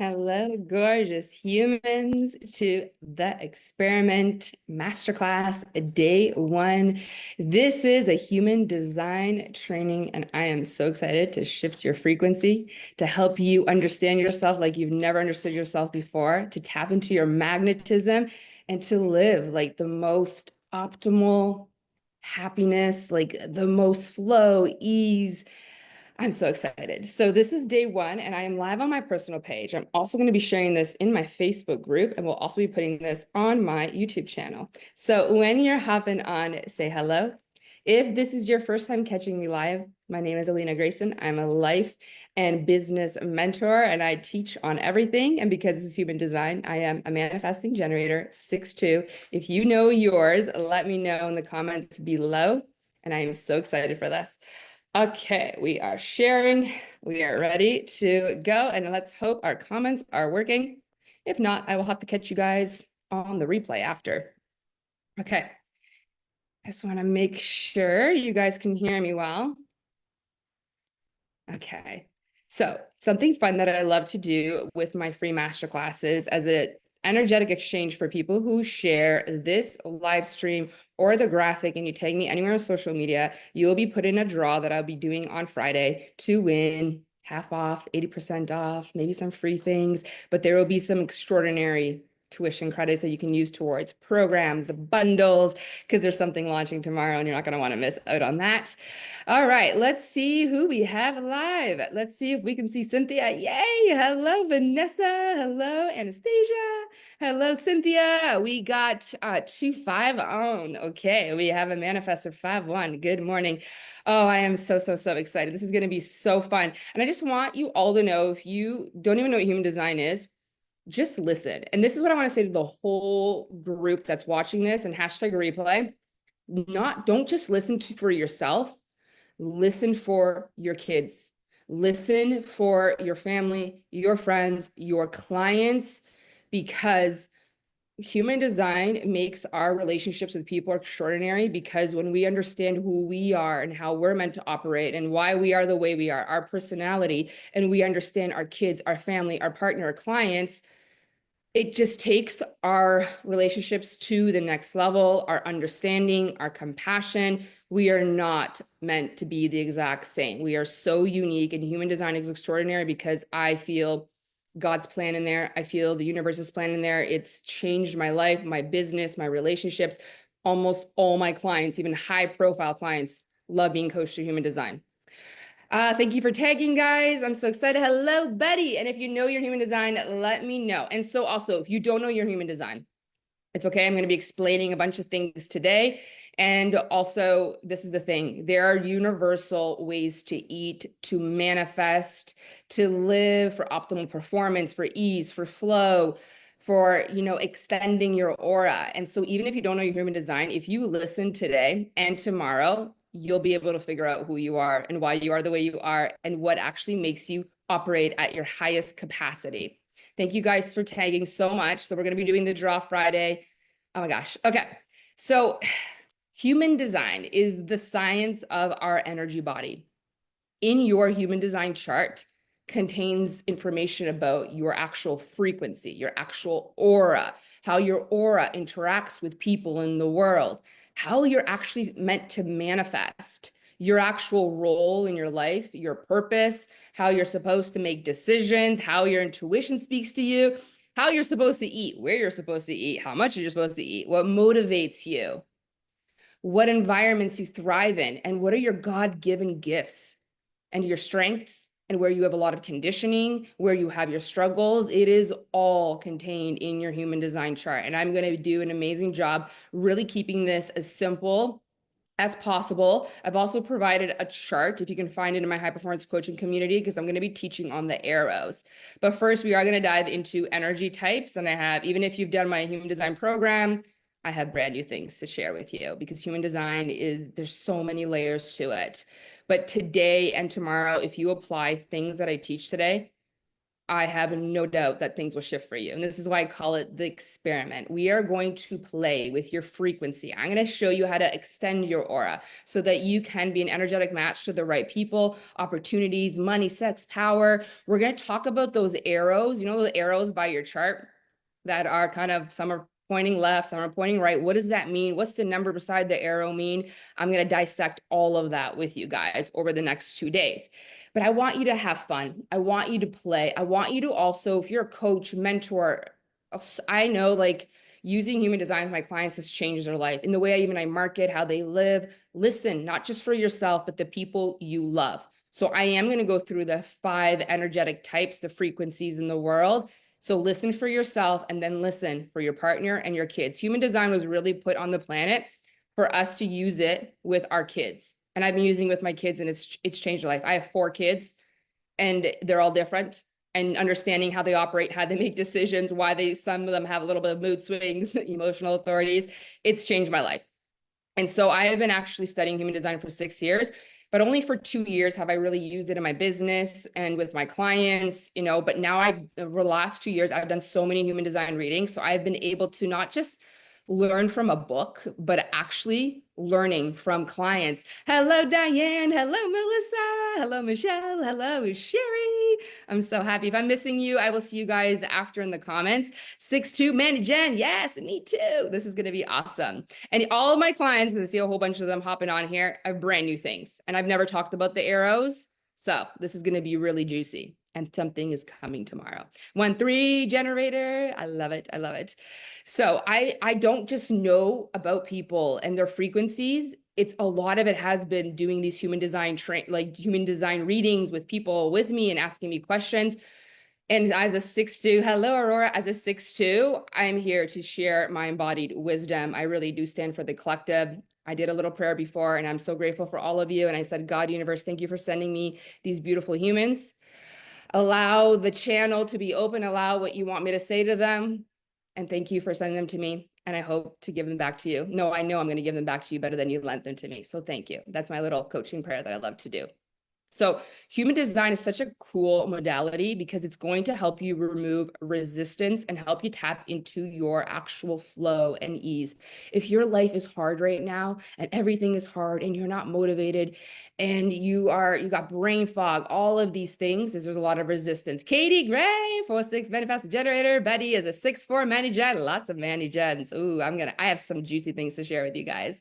Hello, gorgeous humans, to the Experiment Masterclass, day one. This is a human design training, and I am so excited to shift your frequency, to help you understand yourself like you've never understood yourself before, to tap into your magnetism, and to live like the most optimal happiness, like the most flow, ease. I'm so excited. So this is day one, and I am live on my personal page. I'm also going to be sharing this in my Facebook group, and we'll also be putting this on my YouTube channel. So when you're hopping on, say hello. If this is your first time catching me live, my name is Alina Grayson. I'm a life and business mentor, and I teach on everything. And because this is human design, I am a manifesting generator, 6'2". If you know yours, let me know in the comments below. And I am so excited for this. Okay, we are sharing. We are ready to go. And let's hope our comments are working. If not, I will have to catch you guys on the replay after. Okay. I just want to make sure you guys can hear me well. Okay. So something fun that I love to do with my free masterclasses as an energetic exchange for people who share this live stream or the graphic and you tag me anywhere on social media, you will be put in a draw that I'll be doing on Friday to win half off, 80% off, maybe some free things, but there will be some extraordinary tuition credits that you can use towards programs, bundles, because there's something launching tomorrow and you're not going to want to miss out on that. All right, let's see who we have live. Let's see if we can see Cynthia. Yay! Hello, Vanessa. Hello, Anastasia. Hello, Cynthia. We got 2-5 on. Okay, we have a manifestor 5-1. Good morning. Oh, I am so excited. This is going to be so fun. And I just want you all to know, if you don't even know what human design is, just listen. And this is what I want to say to the whole group that's watching this and hashtag replay. Don't just listen for yourself. Listen for your kids. Listen for your family, your friends, your clients, because human design makes our relationships with people extraordinary, because when we understand who we are and how we're meant to operate and why we are the way we are, our personality, and we understand our kids, our family, our partner, our clients, it just takes our relationships to the next level, our understanding, our compassion. We are not meant to be the exact same. We are so unique, and human design is extraordinary because I feel God's plan in there. I feel the universe's plan in there. It's changed my life, my business, my relationships. Almost all my clients, even high profile clients, love being coached through human design. Thank you for tagging, guys. I'm so excited. Hello, Betty. And if you know your human design, let me know. And so also, if you don't know your human design, it's okay. I'm going to be explaining a bunch of things today. And also, this is the thing. There are universal ways to eat, to manifest, to live for optimal performance, for ease, for flow, for, extending your aura. And so even if you don't know your human design, if you listen today and tomorrow, you'll be able to figure out who you are and why you are the way you are and what actually makes you operate at your highest capacity. Thank you guys for tagging so much. So we're going to be doing the draw Friday. Oh my gosh. Okay. So human design is the science of our energy body. In your human design chart contains information about your actual frequency, your actual aura, how your aura interacts with people in the world, how you're actually meant to manifest, your actual role in your life, your purpose, how you're supposed to make decisions, how your intuition speaks to you, how you're supposed to eat, where you're supposed to eat, how much you're supposed to eat, what motivates you, what environments you thrive in, and what are your God-given gifts and your strengths, and where you have a lot of conditioning, where you have your struggles. It is all contained in your human design chart. And I'm going to do an amazing job really keeping this as simple as possible. I've also provided a chart, if you can find it in my high performance coaching community, because I'm going to be teaching on the arrows. But first, we are going to dive into energy types. And I have, even if you've done my human design program, I have brand new things to share with you, because human design there's so many layers to it. But today and tomorrow, if you apply things that I teach today, I have no doubt that things will shift for you. And this is why I call it the experiment. We are going to play with your frequency. I'm going to show you how to extend your aura so that you can be an energetic match to the right people, opportunities, money, sex, power. We're going to talk about those arrows, you know, the arrows by your chart that are kind of, some are pointing left, some are pointing right. What does that mean? What's the number beside the arrow mean? I'm going to dissect all of that with you guys over the next 2 days. But I want you to have fun. I want you to play. I want you to also, if you're a coach, mentor, I know like using human design with my clients has changed their life in the way I market, how they live. Listen, not just for yourself, but the people you love. So I am going to go through the 5 energetic types, the frequencies in the world. So listen for yourself and then listen for your partner and your kids. Human design was really put on the planet for us to use it with our kids. And I've been using it with my kids and it's changed their life. I have 4 kids and they're all different, and understanding how they operate, how they make decisions, why some of them have a little bit of mood swings, emotional authorities. It's changed my life. And so I have been actually studying human design for 6 years, but only for 2 years have I really used it in my business and with my clients, you know, but now over the last 2 years, I've done so many human design readings. So I've been able to not just learn from a book, but actually learning from clients. Hello, Diane. Hello, Melissa. Hello, Michelle. Hello, Sherry. I'm so happy. If I'm missing you, I will see you guys after in the comments. 6'2", Mandy Jen. Yes, me too. This is going to be awesome. And all of my clients, because I see a whole bunch of them hopping on here, have brand new things. And I've never talked about the arrows. So this is going to be really juicy. And something is coming tomorrow. 1-3 generator. I love it. I love it. So I don't just know about people and their frequencies. It's a lot of it has been doing these human design human design readings with people with me and asking me questions. And as a 6'2", hello, Aurora. As a 6'2", I'm here to share my embodied wisdom. I really do stand for the collective. I did a little prayer before, and I'm so grateful for all of you. And I said, God, universe, thank you for sending me these beautiful humans. Allow the channel to be open. Allow what you want me to say to them. And thank you for sending them to me. And I hope to give them back to you. No, I know I'm going to give them back to you better than you lent them to me. So thank you. That's my little coaching prayer that I love to do. So human design is such a cool modality because it's going to help you remove resistance and help you tap into your actual flow and ease. If your life is hard right now and everything is hard and you're not motivated and you got brain fog, all of these things, there's a lot of resistance. Katie Gray, 4-6 manifest generator. Betty is a 6'4 Manny Jen. Lots of Manny Jens. Ooh, I have some juicy things to share with you guys.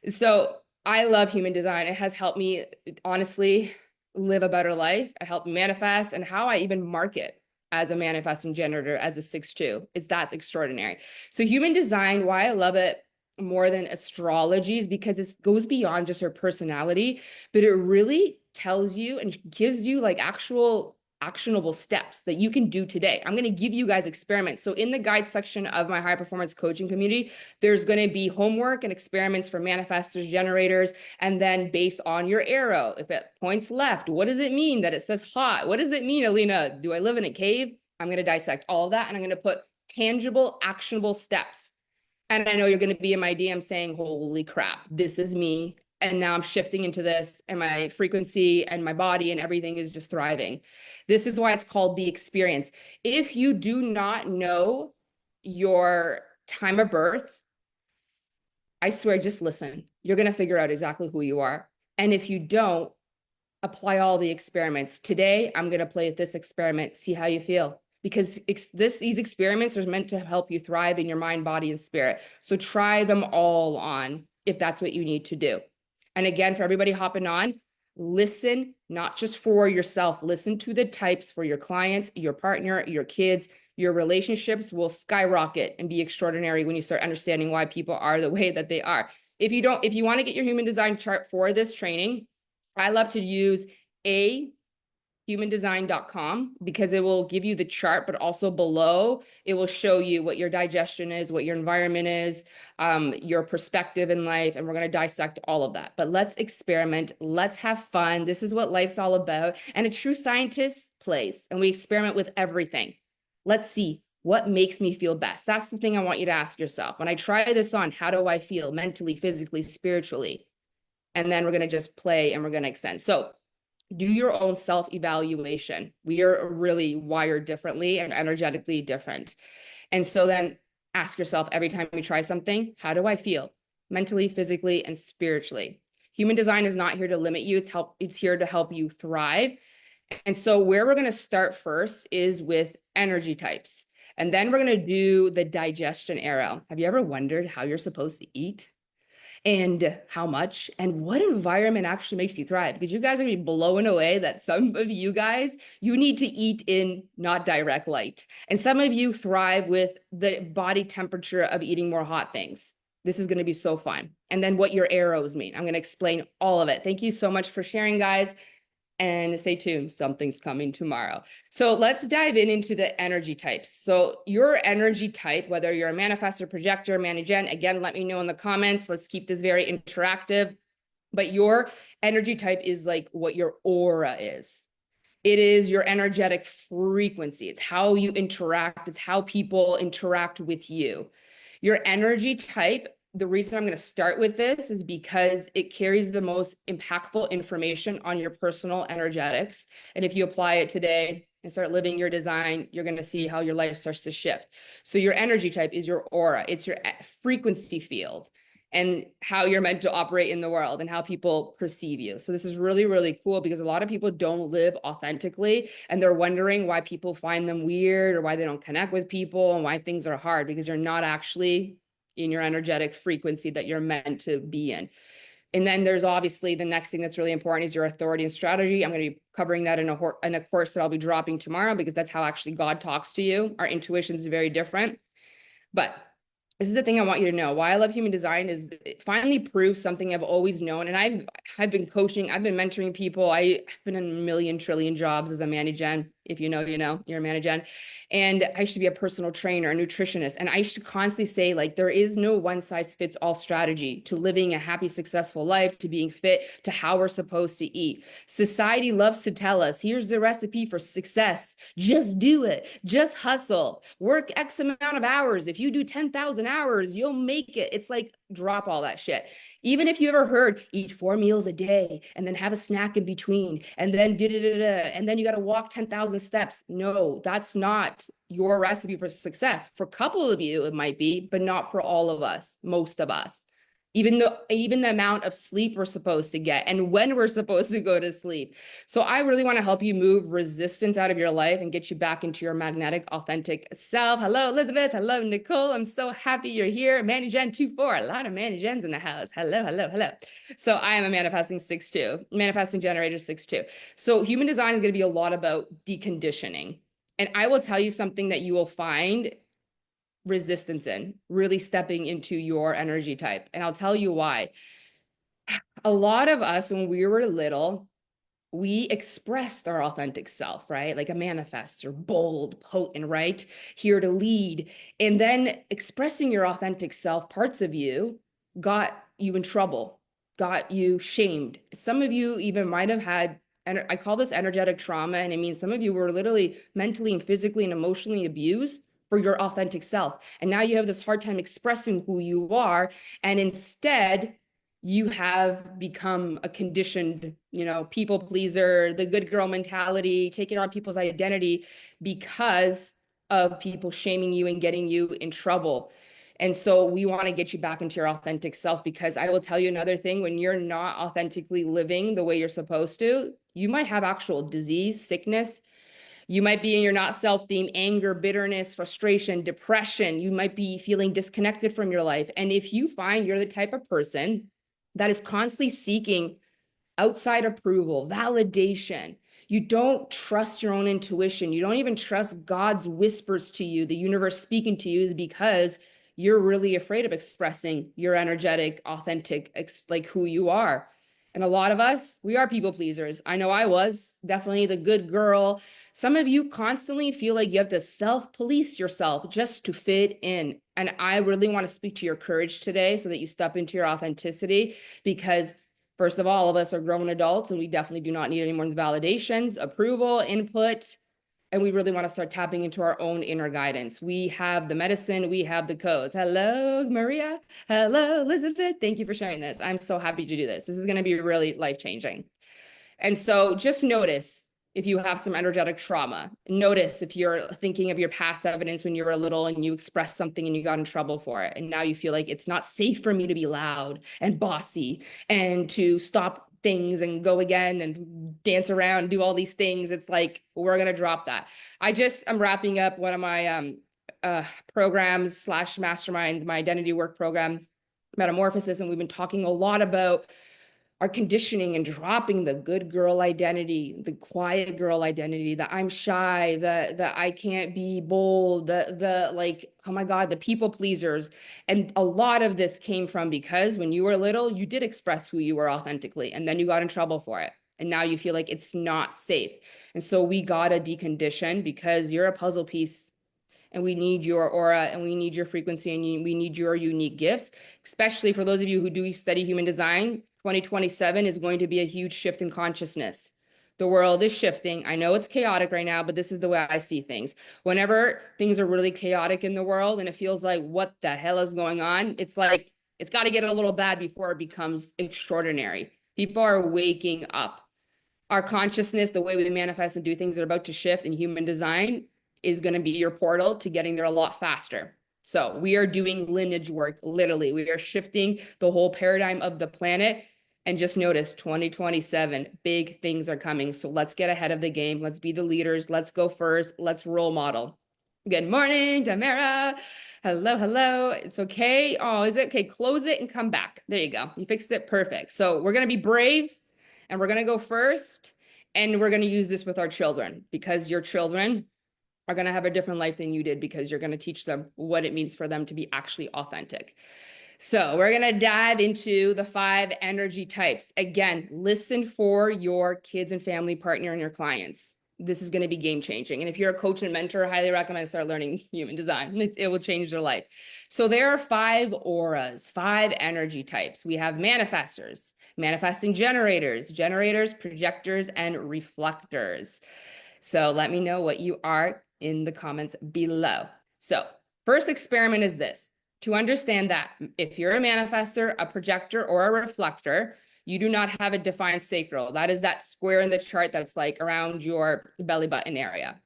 So I love human design. It has helped me honestly live a better life. It helped me manifest, and how I even market as a manifesting generator as a 6'2". That's extraordinary. So human design, why I love it more than astrology is because it goes beyond just her personality, but it really tells you and gives you like actual actionable steps that you can do today. I'm going to give you guys experiments. So in the guide section of my high performance coaching community, there's going to be homework and experiments for manifestors, generators, and then based on your arrow, if it points left, what does it mean that it says hot? What does it mean, Alina? Do I live in a cave? I'm going to dissect all of that, and I'm going to put tangible, actionable steps. And I know you're going to be in my DM saying, holy crap, this is me. And now I'm shifting into this, and my frequency and my body and everything is just thriving. This is why it's called the experience. If you do not know your time of birth, I swear, just listen. You're going to figure out exactly who you are. And if you don't, apply all the experiments. Today, I'm going to play with this experiment, see how you feel. Because these experiments are meant to help you thrive in your mind, body, and spirit. So try them all on if that's what you need to do. And again, for everybody hopping on, listen, not just for yourself, listen to the types for your clients, your partner, your kids. Your relationships will skyrocket and be extraordinary when you start understanding why people are the way that they are. If you want to get your human design chart for this training, I love to use humandesign.com because it will give you the chart, but also below it will show you what your digestion is, what your environment is, your perspective in life, and we're going to dissect all of that. But let's experiment. Let's have fun. This is what life's all about. And a true scientist plays, and we experiment with everything. Let's see what makes me feel best. That's the thing I want you to ask yourself. When I try this on, how do I feel mentally, physically, spiritually? And then we're going to just play and we're going to extend. So do your own self-evaluation. We are really wired differently and energetically different. And so then ask yourself every time you try something, how do I feel mentally, physically, and spiritually? Human design is not here to limit you. It's here to help you thrive. And so where we're going to start first is with energy types. And then we're going to do the digestion arrow. Have you ever wondered how you're supposed to eat? And how much and what environment actually makes you thrive? Because you guys are gonna be blown away that some of you guys, you need to eat in not direct light. And some of you thrive with the body temperature of eating more hot things. This is gonna be so fun. And then what your arrows mean. I'm gonna explain all of it. Thank you so much for sharing, guys. And stay tuned, something's coming tomorrow. So let's dive into the energy types. So your energy type, whether you're a manifestor, projector, mani-gen, again, let me know in the comments. Let's keep this very interactive. But your energy type is like what your aura is. It is your energetic frequency. It's how you interact. It's how people interact with you. Your energy type, the reason I'm going to start with this is because it carries the most impactful information on your personal energetics. And if you apply it today and start living your design, you're going to see how your life starts to shift. So your energy type is your aura. It's your frequency field and how you're meant to operate in the world and how people perceive you. So this is really, really cool because a lot of people don't live authentically and they're wondering why people find them weird or why they don't connect with people and why things are hard because you're not actually in your energetic frequency that you're meant to be in. And then there's obviously the next thing that's really important is your authority and strategy. I'm going to be covering that in a course that I'll be dropping tomorrow because that's how actually God talks to you. Our intuition is very different. But this is the thing I want you to know. Why I love human design is it finally proves something I've always known. And I've been coaching, I've been mentoring people. I've been in a million trillion jobs as a mani-gen. If you know, you know, you're a mani-gen. And I should be a personal trainer, a nutritionist. And I should constantly say, like, there is no one size fits all strategy to living a happy, successful life, to being fit, to how we're supposed to eat. Society loves to tell us, here's the recipe for success. Just do it. Just hustle. Work X amount of hours. If you do 10,000 hours, you'll make it. It's like, drop all that shit. Even if you ever heard, eat 4 meals a day and then have a snack in between and then and then you got to walk 10,000 steps. No, that's not your recipe for success. For a couple of you, it might be, but not for all of us, most of us. Even the amount of sleep we're supposed to get and when we're supposed to go to sleep. So I really want to help you move resistance out of your life and get you back into your magnetic, authentic self. Hello, Elizabeth. Hello, Nicole. I'm so happy you're here. Mani-Gen 2-4. A lot of Mani-Gens in the house. Hello, hello, hello. So I am a manifesting 6-2, manifesting generator 6-2. So human design is going to be a lot about deconditioning. And I will tell you something that you will find resistance in, really stepping into your energy type. And I'll tell you why. A lot of us, when we were little, we expressed our authentic self, right? Like a manifestor, bold, potent, right? Here to lead. And then expressing your authentic self, parts of you got you in trouble, got you shamed. Some of you even might have had, and I call this energetic trauma. And it means some of you were literally mentally and physically and emotionally abused for your authentic self. And now you have this hard time expressing who you are. And instead, you have become a conditioned, people pleaser, the good girl mentality, taking on people's identity because of people shaming you and getting you in trouble. And so we want to get you back into your authentic self, because I will tell you another thing, when you're not authentically living the way you're supposed to, you might have actual disease, sickness. You might be in your not self theme, anger, bitterness, frustration, depression. You might be feeling disconnected from your life. And if you find you're the type of person that is constantly seeking outside approval, validation, you don't trust your own intuition, you don't even trust God's whispers to you, the universe speaking to you, is because you're really afraid of expressing your energetic, authentic, like who you are. And a lot of us, we are people pleasers. I know I was definitely the good girl. Some of you constantly feel like you have to self-police yourself just to fit in. And I really want to speak to your courage today so that you step into your authenticity, because first of all of us are grown adults and we definitely do not need anyone's validations, approval, input. And we really want to start tapping into our own inner guidance. We have the medicine, we have the codes. Hello, Maria. Hello, Elizabeth. Thank you for sharing this. I'm so happy to do this. This is going to be really life-changing. And so just notice if you have some energetic trauma. Notice if you're thinking of your past evidence when you were little and you expressed something and you got in trouble for it. And now you feel like it's not safe for me to be loud and bossy and to stop things and go again and dance around, do all these things. It's like, we're going to drop that. I'm wrapping up one of my programs slash masterminds, my identity work program, Metamorphosis. And we've been talking a lot about our conditioning and dropping the good girl identity, the quiet girl identity, the I'm shy, the I can't be bold, the like, oh my God, the people pleasers. And a lot of this came from because when you were little, you did express who you were authentically, and then you got in trouble for it. And now you feel like it's not safe. And so we gotta decondition, because you're a puzzle piece and we need your aura and we need your frequency and we need your unique gifts, especially for those of you who do study human design. 2027 is going to be a huge shift in consciousness. The world is shifting. I know it's chaotic right now, but this is the way I see things. Whenever things are really chaotic in the world and it feels like, what the hell is going on? It's like, it's got to get a little bad before it becomes extraordinary. People are waking up. Our consciousness, the way we manifest and do things are about to shift, in human design is going to be your portal to getting there a lot faster. So we are doing lineage work, literally. We are shifting the whole paradigm of the planet. And just notice 2027, big things are coming. So let's get ahead of the game. Let's be the leaders. Let's go first. Let's role model. Good morning, Tamara. Hello, hello. It's okay. Oh, is it okay? Close it and come back. There you go. You fixed it. Perfect. So we're going to be brave and we're going to go first. And we're going to use this with our children, because your children are going to have a different life than you did, because you're going to teach them what it means for them to be actually authentic. So we're going to dive into the 5 energy types. Again, listen for your kids and family partner and your clients. This is going to be game changing. And if you're a coach and mentor, I highly recommend start learning human design. It will change their life. So there are 5 auras, 5 energy types. We have manifestors, manifesting generators, projectors, and reflectors. So let me know what you are in the comments below. So first experiment is this: to understand that if you're a manifestor, a projector, or a reflector, you do not have a defined sacral. That is that square in the chart that's like around your belly button area.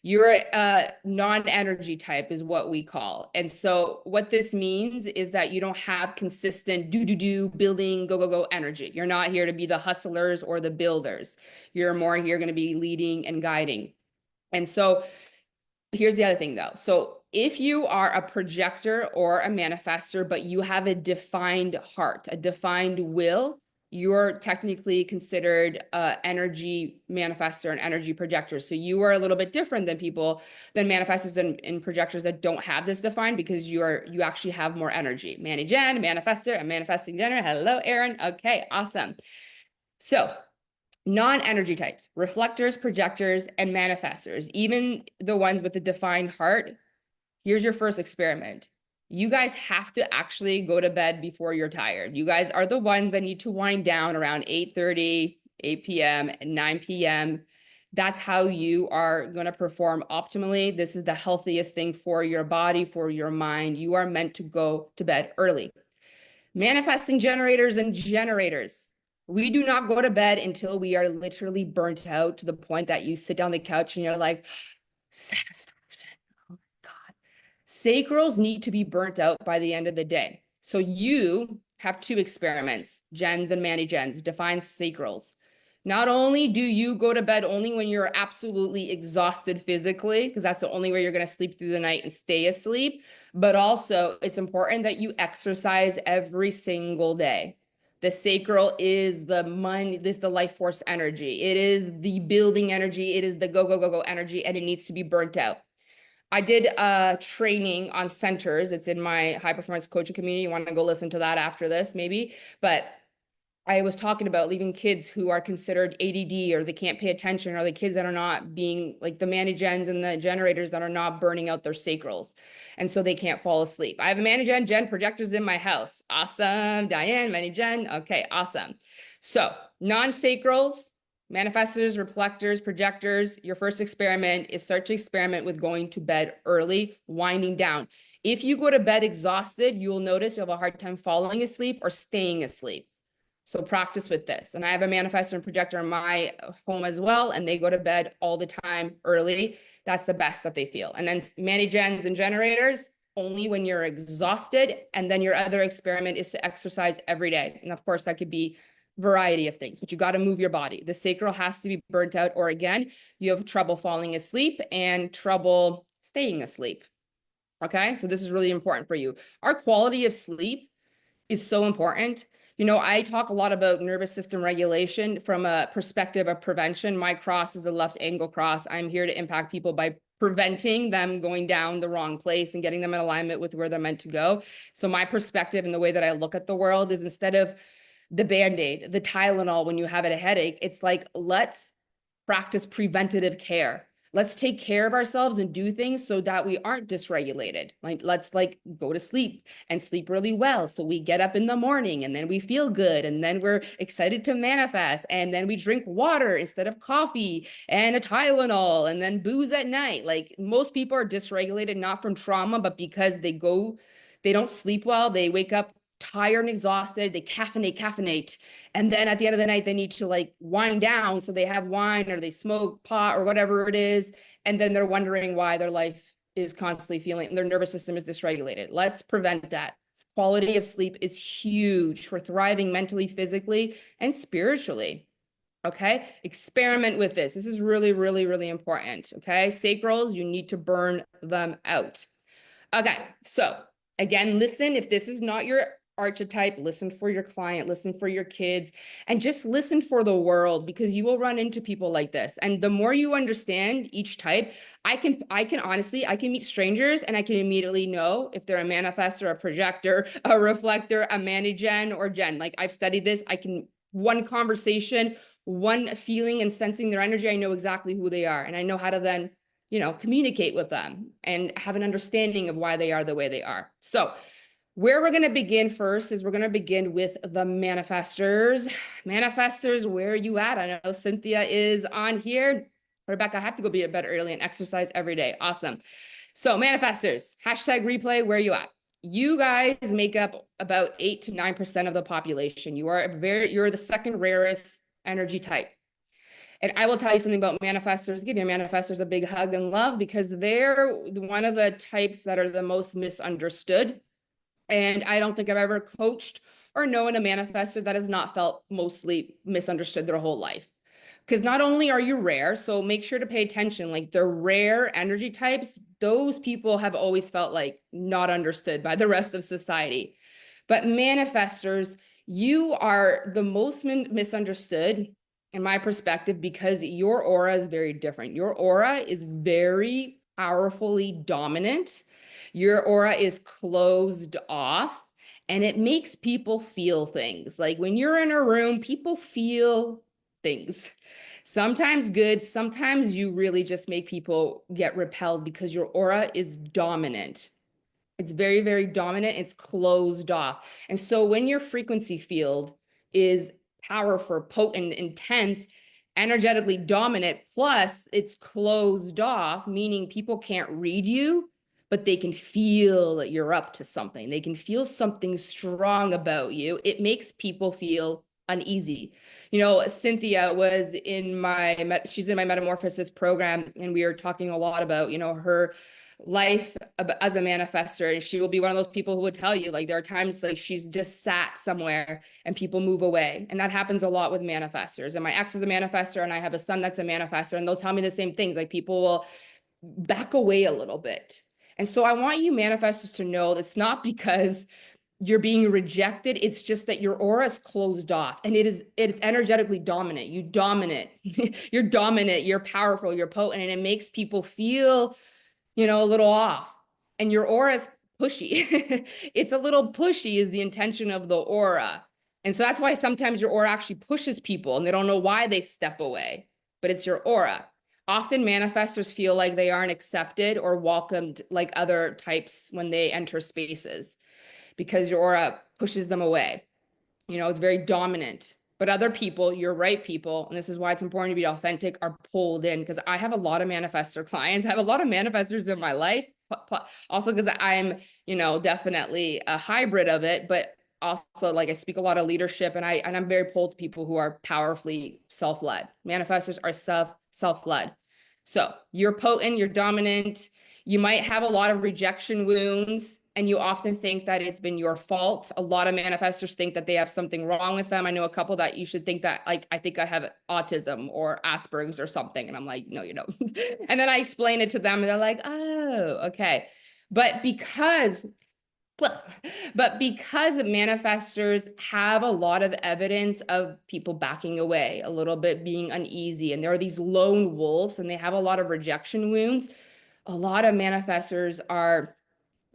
You're a non-energy type is what we call. And so what this means is that you don't have consistent do, building, go energy. You're not here to be the hustlers or the builders. You're more here going to be leading and guiding. And so here's the other thing though. So if you are a projector or a manifestor, but you have a defined heart, a defined will, you're technically considered energy manifestor and energy projector. So you are a little bit different than manifestors and projectors that don't have this defined, because you actually have more energy. Manny Jen, manifestor, and manifesting Jenner. Hello, Aaron. Okay, awesome. So non-energy types, reflectors, projectors, and manifestors, even the ones with the defined heart. Here's your first experiment. You guys have to actually go to bed before you're tired. You guys are the ones that need to wind down around 8:30, 8 p.m., 9 p.m. That's how you are going to perform optimally. This is the healthiest thing for your body, for your mind. You are meant to go to bed early. Manifesting generators and generators. We do not go to bed until we are literally burnt out to the point that you sit down the couch and you're like, satisfaction. Oh my God. Sacrals need to be burnt out by the end of the day. So you have 2 experiments, gens and mani-gens, define sacrals. Not only do you go to bed only when you're absolutely exhausted physically, because that's the only way you're going to sleep through the night and stay asleep, but also it's important that you exercise every single day. The sacral is the life force energy. It is the building energy. It is the go energy, and it needs to be burnt out. I did a training on centers. It's in my high performance coaching community. You want to go listen to that after this, maybe. But I was talking about leaving kids who are considered ADD, or they can't pay attention, or the kids that are not being like the mani-gens and the generators that are not burning out their sacrals. And so they can't fall asleep. I have a mani-gen projectors in my house. Awesome. Diane, mani-gen. Okay, awesome. So non-sacrals, manifestors, reflectors, projectors, your first experiment is start to experiment with going to bed early, winding down. If you go to bed exhausted, you'll notice you'll have a hard time falling asleep or staying asleep. So practice with this. And I have a manifestor and projector in my home as well, and they go to bed all the time early. That's the best that they feel. And then mani-gens and generators, only when you're exhausted. And then your other experiment is to exercise every day. And of course, that could be variety of things, but you got to move your body. The sacral has to be burnt out, or again, you have trouble falling asleep and trouble staying asleep. Okay, so this is really important for you. Our quality of sleep is so important. You know, I talk a lot about nervous system regulation from a perspective of prevention. My cross is the left angle cross. I'm here to impact people by preventing them going down the wrong place and getting them in alignment with where they're meant to go. So my perspective and the way that I look at the world is, instead of the Band-Aid, the Tylenol when you have a headache, it's like, let's practice preventative care. Let's take care of ourselves and do things so that we aren't dysregulated. Like, let's go to sleep and sleep really well, so we get up in the morning and then we feel good, and then we're excited to manifest, and then we drink water instead of coffee and a Tylenol, and then booze at night. Like, most people are dysregulated not from trauma, but because they don't sleep well, they wake up tired and exhausted, they caffeinate, and then at the end of the night they need to like wind down, so they have wine or they smoke pot or whatever it is, and then they're wondering why their life is constantly feeling, their nervous system is dysregulated. Let's prevent that. Quality of sleep is huge for thriving mentally, physically, and spiritually. Okay, experiment with this. This is really, really, really important. Okay, sacrals, you need to burn them out. Okay, so again, listen. If this is not your archetype, listen for your client, listen for your kids, and just listen for the world, because you will run into people like this. And the more you understand each type, I can honestly, I can meet strangers and I can immediately know if they're a manifestor, a projector, a reflector, a mani-gen, or gen. Like, I've studied this. I can, one conversation, one feeling and sensing their energy, I know exactly who they are. And I know how to then, you know, communicate with them and have an understanding of why they are the way they are. So where we're going to begin first is we're going to begin with the manifestors. Manifestors, where are you at? I know Cynthia is on here. Rebecca, I have to go be a bed early and exercise every day. Awesome. So manifestors, hashtag replay, where are you at? You guys make up about 8 to 9% of the population. You're the second rarest energy type. And I will tell you something about manifestors. Give your manifestors a big hug and love, because they're one of the types that are the most misunderstood. And I don't think I've ever coached or known a manifestor that has not felt mostly misunderstood their whole life. Because not only are you rare, so make sure to pay attention, like the rare energy types, those people have always felt like not understood by the rest of society. But manifestors, you are the most misunderstood in my perspective, because your aura is very different. Your aura is very powerfully dominant. Your aura is closed off, and it makes people feel things. Like, when you're in a room, people feel things. Sometimes good, sometimes you really just make people get repelled because your aura is dominant. It's very, very dominant. It's closed off. And so when your frequency field is powerful, potent, intense, energetically dominant, plus it's closed off, meaning people can't read you, but they can feel that you're up to something. They can feel something strong about you. It makes people feel uneasy. You know, Cynthia was she's in my metamorphosis program, and we are talking a lot about, you know, her life as a manifestor. And she will be one of those people who would tell you, like, there are times like she's just sat somewhere and people move away. And that happens a lot with manifestors. And my ex is a manifestor, and I have a son that's a manifestor, and they'll tell me the same things. Like, people will back away a little bit. And so I want you manifestors to know that's not because you're being rejected. It's just that your aura is closed off, and it's energetically dominant. You dominate. You're dominant, you're powerful, you're potent, and it makes people feel, you know, a little off. And your aura is pushy. It's a little pushy is the intention of the aura. And so that's why sometimes your aura actually pushes people and they don't know why they step away, but it's your aura. Often manifestors feel like they aren't accepted or welcomed like other types when they enter spaces, because your aura pushes them away. You know, it's very dominant. But other people, your right people, and this is why it's important to be authentic, are pulled in. Because I have a lot of manifestor clients. I have a lot of manifestors in my life. Also because I'm, you know, definitely a hybrid of it. But also like I speak a lot of leadership, and I'm very pulled to people who are powerfully self-led. Manifestors are self-led. So you're potent, you're dominant, you might have a lot of rejection wounds, and you often think that it's been your fault. A lot of manifestors think that they have something wrong with them. I know a couple that you should think that, like, I think I have autism or Asperger's or something. And I'm like, no, you don't. And then I explain it to them and they're like, oh, okay. But because manifestors have a lot of evidence of people backing away, a little bit being uneasy, and there are these lone wolves and they have a lot of rejection wounds, a lot of manifestors are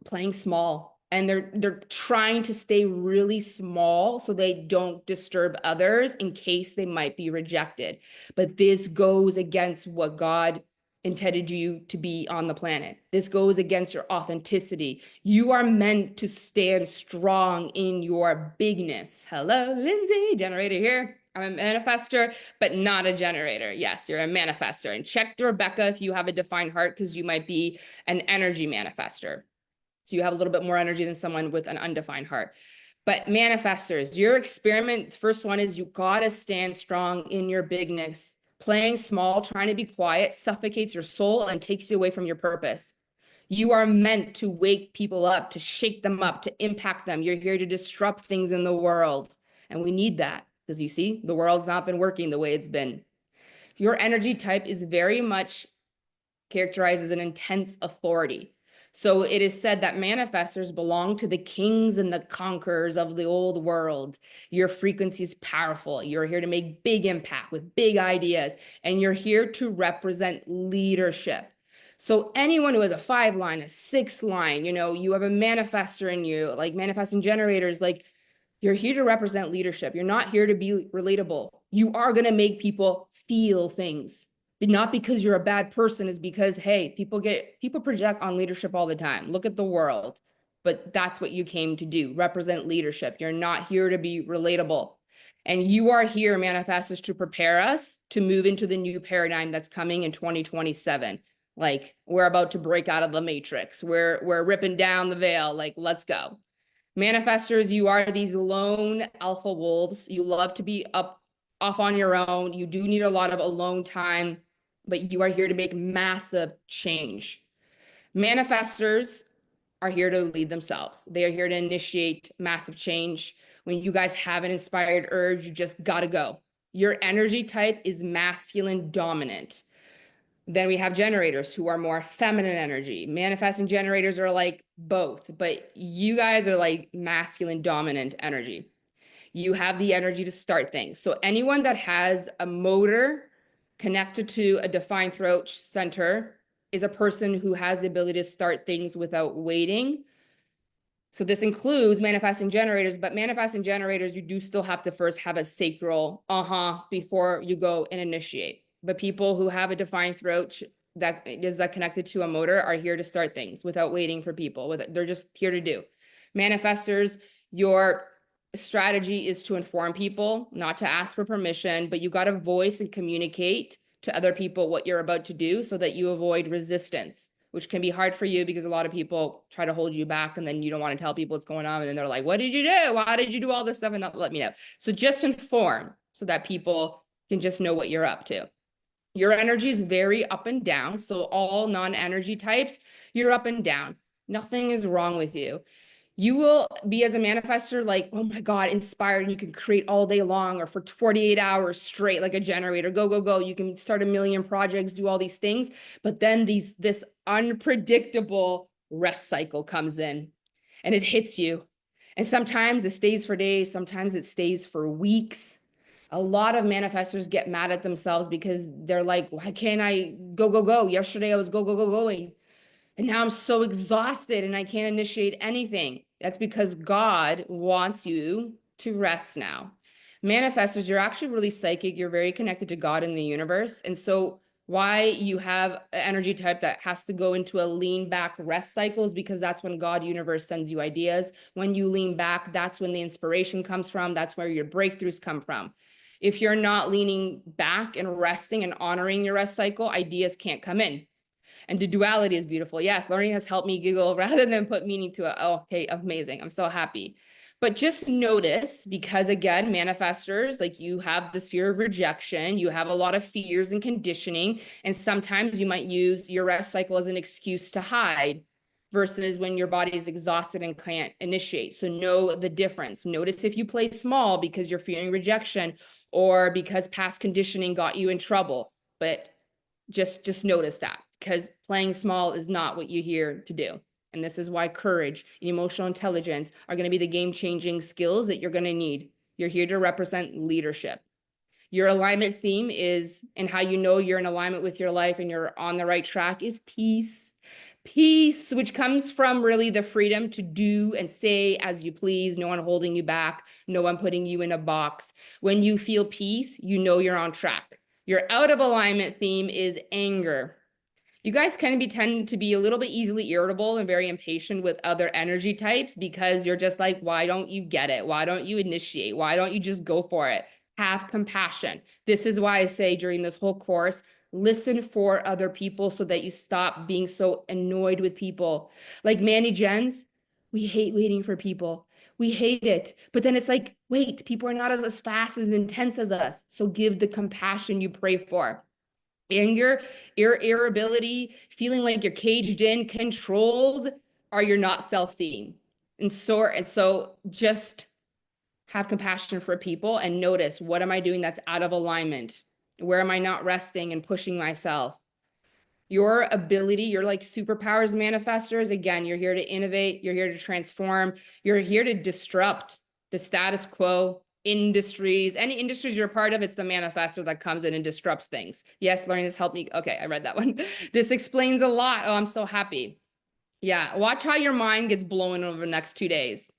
playing small, and they're trying to stay really small so they don't disturb others in case they might be rejected. But this goes against what God intended you to be on the planet. This goes against your authenticity. You are meant to stand strong in your bigness. Hello, Lindsay, generator here. I'm a manifestor, but not a generator. Yes, you're a manifestor. And check Rebecca if you have a defined heart, because you might be an energy manifestor. So you have a little bit more energy than someone with an undefined heart. But manifestors, your experiment, first one is you gotta stand strong in your bigness. Playing small, trying to be quiet, suffocates your soul and takes you away from your purpose. You are meant to wake people up, to shake them up, to impact them. You're here to disrupt things in the world. And we need that, because you see, the world's not been working the way it's been. Your energy type is very much characterized as an intense authority. So it is said that manifestors belong to the kings and the conquerors of the old world. Your frequency is powerful. You're here to make big impact with big ideas, and you're here to represent leadership. So anyone who has a 5 line, a 6 line, you have a manifestor in you, like manifesting generators, like you're here to represent leadership. You're not here to be relatable. You are going to make people feel things. But not because you're a bad person, is because, hey, people project on leadership all the time. Look at the world. But that's what you came to do, represent leadership. You're not here to be relatable. And you are here, manifestors, to prepare us to move into the new paradigm that's coming in 2027. Like, we're about to break out of the matrix. We're ripping down the veil. Like, let's go. Manifestors, you are these lone alpha wolves. You love to be off on your own. You do need a lot of alone time, but you are here to make massive change. Manifestors are here to lead themselves. They are here to initiate massive change. When you guys have an inspired urge, you just gotta go. Your energy type is masculine dominant. Then we have generators who are more feminine energy. Manifesting generators are like both, but you guys are like masculine dominant energy. You have the energy to start things. So anyone that has a motor connected to a defined throat center is a person who has the ability to start things without waiting. So this includes manifesting generators, but manifesting generators, you do still have to first have a sacral before you go and initiate. But people who have a defined throat that is connected to a motor are here to start things without waiting for people. They're just here to do. Manifestors, your strategy is to inform people, not to ask for permission, but you got to voice and communicate to other people what you're about to do so that you avoid resistance, which can be hard for you because a lot of people try to hold you back, and then you don't want to tell people what's going on. And then they're like, what did you do? Why did you do all this stuff and not let me know? So just inform so that people can just know what you're up to. Your energy is very up and down. So all non-energy types, you're up and down. Nothing is wrong with you. You will be, as a manifestor, like, oh my God, inspired, and you can create all day long or for 48 hours straight, like a generator. Go, go, go. You can start a million projects, do all these things. But then this unpredictable rest cycle comes in and it hits you. And sometimes it stays for days. Sometimes it stays for weeks. A lot of manifestors get mad at themselves because they're like, why can't I go, go, go? Yesterday I was go, go, go, going. And now I'm so exhausted and I can't initiate anything. That's because God wants you to rest now. Manifestors, you're actually really psychic. You're very connected to God and the universe. And so why you have an energy type that has to go into a lean back rest cycle is because that's when God universe sends you ideas. When you lean back, that's when the inspiration comes from. That's where your breakthroughs come from. If you're not leaning back and resting and honoring your rest cycle, ideas can't come in. And the duality is beautiful. Yes, learning has helped me giggle rather than put meaning to it. Oh, okay, amazing. I'm so happy. But just notice, because again, manifestors, like you have this fear of rejection, you have a lot of fears and conditioning, and sometimes you might use your rest cycle as an excuse to hide versus when your body is exhausted and can't initiate. So know the difference. Notice if you play small because you're fearing rejection or because past conditioning got you in trouble. But just notice that, because playing small is not what you're here to do. And this is why courage and emotional intelligence are going to be the game-changing skills that you're going to need. You're here to represent leadership. Your alignment theme is, and how you know you're in alignment with your life and you're on the right track, is peace. Peace, which comes from really the freedom to do and say as you please, no one holding you back, no one putting you in a box. When you feel peace, you know you're on track. Your out of alignment theme is anger. You guys tend to be a little bit easily irritable and very impatient with other energy types because you're just like, why don't you get it? Why don't you initiate? Why don't you just go for it? Have compassion. This is why I say during this whole course, listen for other people so that you stop being so annoyed with people. Like Manny Jens, we hate waiting for people. We hate it. But then it's like, wait, people are not as fast, as intense as us. So give the compassion you pray for. Anger, irritability, feeling like you're caged in, controlled, are your not self theme. And so just have compassion for people and notice, what am I doing that's out of alignment? Where am I not resting and pushing myself? Your ability, your like superpowers manifestors, again, you're here to innovate, you're here to transform, you're here to disrupt the status quo, industries, any industries you're a part of, it's the manifestor that comes in and disrupts things. Yes, learning has helped me. Okay, I read that one. This explains a lot. Oh, I'm so happy. Yeah, watch how your mind gets blown over the next 2 days.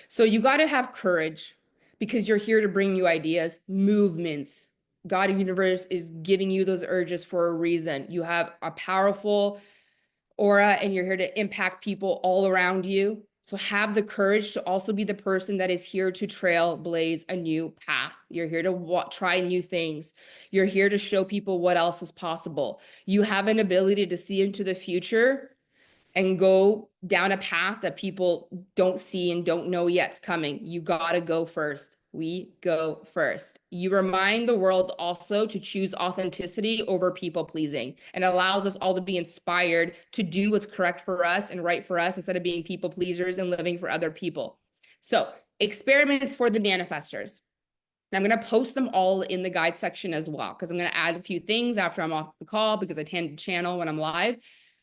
So you got to have courage because you're here to bring you ideas, movements. God, universe is giving you those urges for a reason. You have a powerful aura and you're here to impact people all around you. So have the courage to also be the person that is here to trailblaze a new path. You're here to try new things. You're here to show people what else is possible. You have an ability to see into the future and go down a path that people don't see and don't know yet's coming. You gotta go first. We go first. You remind the world also to choose authenticity over people pleasing, and allows us all to be inspired to do what's correct for us and right for us instead of being people pleasers and living for other people. So experiments for the manifestors. And I'm going to post them all in the guide section as well, because I'm going to add a few things after I'm off the call because I tend to channel when I'm live.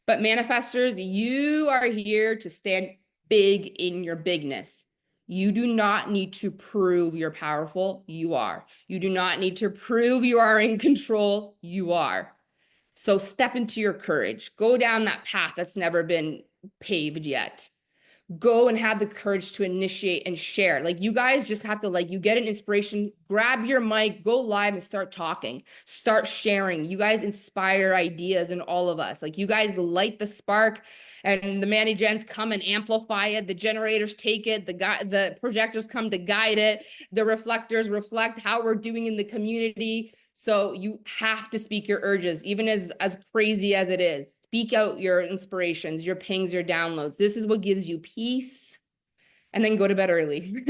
But manifestors, you are here to stand big in your bigness. You do not need to prove you're powerful. You are. You do not need to prove you are in control. You are. So step into your courage. Go down that path that's never been paved yet. Go and have the courage to initiate and share. Like, you guys just have to, like, you get an inspiration, grab your mic, go live and start talking, start sharing. You guys inspire ideas in all of us. Like, you guys light the spark, and the Manny Gens come and amplify it. The generators take it. The projectors come to guide it. The reflectors reflect how we're doing in the community. So you have to speak your urges, even as crazy as it is. Speak out your inspirations, your pings, your downloads. This is what gives you peace. And then go to bed early.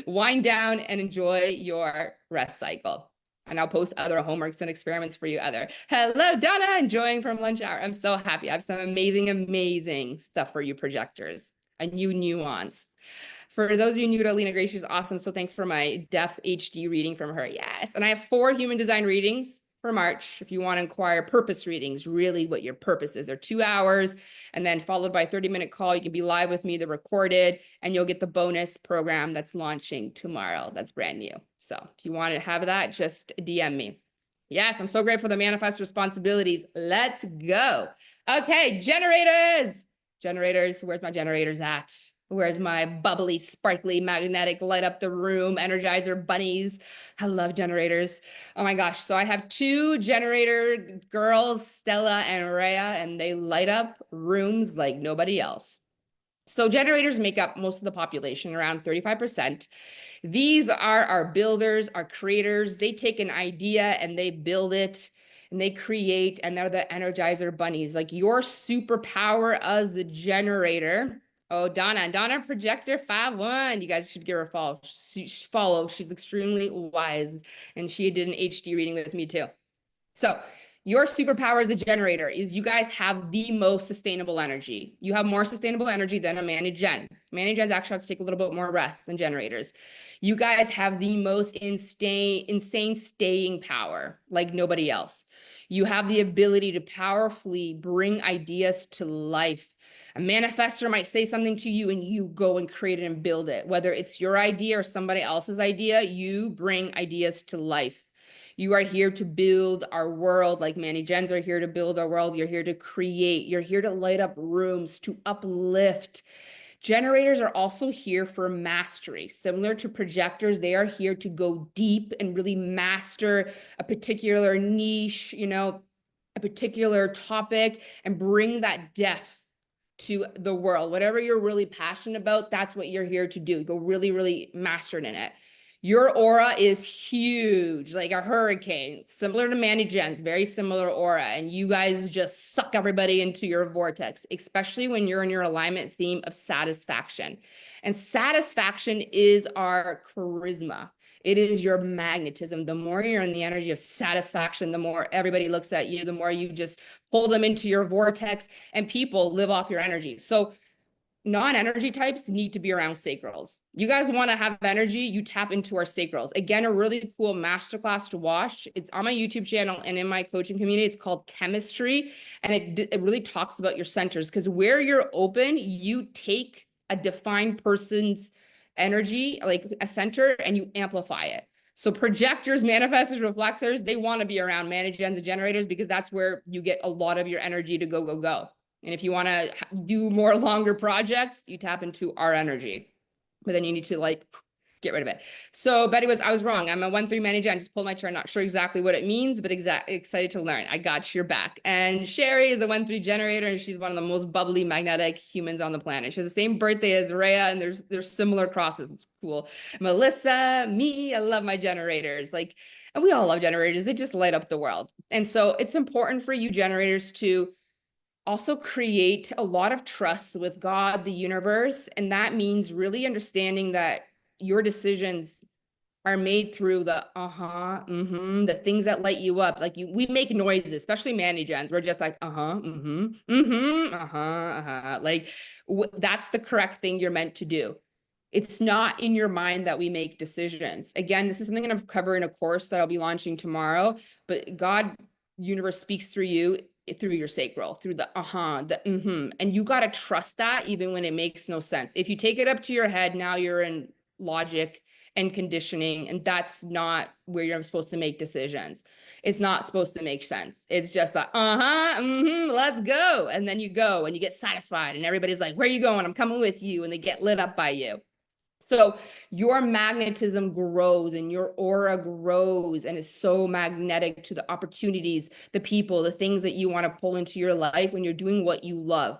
Wind down and enjoy your rest cycle. And I'll post other homeworks and experiments for you other. Hello, Donna, enjoying from lunch hour. I'm so happy. I have some amazing, amazing stuff for you projectors. A new nuance. For those of you new to Alina Grace, she's awesome. So thanks for my depth HD reading from her. Yes. And I have 4 human design readings for March. If you want to inquire purpose readings, really what your purpose is. They're 2 hours and then followed by a 30-minute call. You can be live with me, they're recorded, and you'll get the bonus program that's launching tomorrow. That's brand new. So if you want to have that, just DM me. Yes, I'm so grateful for the manifest responsibilities. Let's go. Okay, generators. Generators, where's my generators at? Where's my bubbly, sparkly, magnetic, light up the room, energizer bunnies? I love generators. Oh my gosh. So I have 2 generator girls, Stella and Rhea, and they light up rooms like nobody else. So generators make up most of the population, around 35%. These are our builders, our creators. They take an idea and they build it. and they create, and they're the energizer bunnies. Like your superpower as the generator. Oh, Donna Projector 5-1. You guys should give her a follow. She's extremely wise, and she did an HD reading with me too. So your superpower as a generator is you guys have the most sustainable energy. You have more sustainable energy than a Mani-Gen. Mani-Gens actually have to take a little bit more rest than generators. You guys have the most insane staying power like nobody else. You have the ability to powerfully bring ideas to life. A manifestor might say something to you and you go and create it and build it. Whether it's your idea or somebody else's idea, you bring ideas to life. You are here to build our world, like Mani-Gens are here to build our world. You're here to create. You're here to light up rooms, to uplift. Generators are also here for mastery. Similar to projectors, they are here to go deep and really master a particular niche, you know, a particular topic, and bring that depth to the world. Whatever you're really passionate about, that's what you're here to do. Go really, really master it in it. Your aura is huge, like a hurricane, similar to Mani-Gens, very similar aura. And you guys just suck everybody into your vortex, especially when you're in your alignment theme of satisfaction. And satisfaction is our charisma. It is your magnetism. The more you're in the energy of satisfaction, the more everybody looks at you, the more you just pull them into your vortex, and people live off your energy. So non-energy types need to be around sacrals. You guys want to have energy, you tap into our sacrals. Again, a really cool masterclass to watch. It's on my YouTube channel and in my coaching community. It's called Chemistry. And it really talks about your centers, because where you're open, you take a defined person's energy, like a center, and you amplify it. So projectors, manifestors, reflectors, they want to be around Mani-Gens and generators, because that's where you get a lot of your energy to go, go, go. And if you want to do more longer projects, you tap into our energy, but then you need to like get rid of it. So Betty I was wrong. I'm a 1-3 Mani-Gen. Just pulled my chart. Not sure exactly what it means, but excited to learn. I got your back. And Sherry is a 1-3 generator, and she's one of the most bubbly magnetic humans on the planet. She has the same birthday as Rhea, and there's similar crosses. It's cool. Melissa, me, I love my generators. Like, and we all love generators. They just light up the world. And so it's important for you generators to also create a lot of trust with God, the universe. And that means really understanding that your decisions are made through the the things that light you up. Like we make noises, especially Mani-Gens. We're just like like that's the correct thing you're meant to do. It's not in your mind that we make decisions. Again, this is something I'm going to cover in a course that I'll be launching tomorrow, but God, universe speaks through you, through your sacral, through the and you got to trust that even when it makes no sense. If you take it up to your head, now you're in logic and conditioning, and that's not where you're supposed to make decisions. It's not supposed to make sense. It's just like, let's go. And then you go and you get satisfied, and everybody's like, where are you going? I'm coming with you. And they get lit up by you. So your magnetism grows and your aura grows and is so magnetic to the opportunities, the people, the things that you want to pull into your life when you're doing what you love.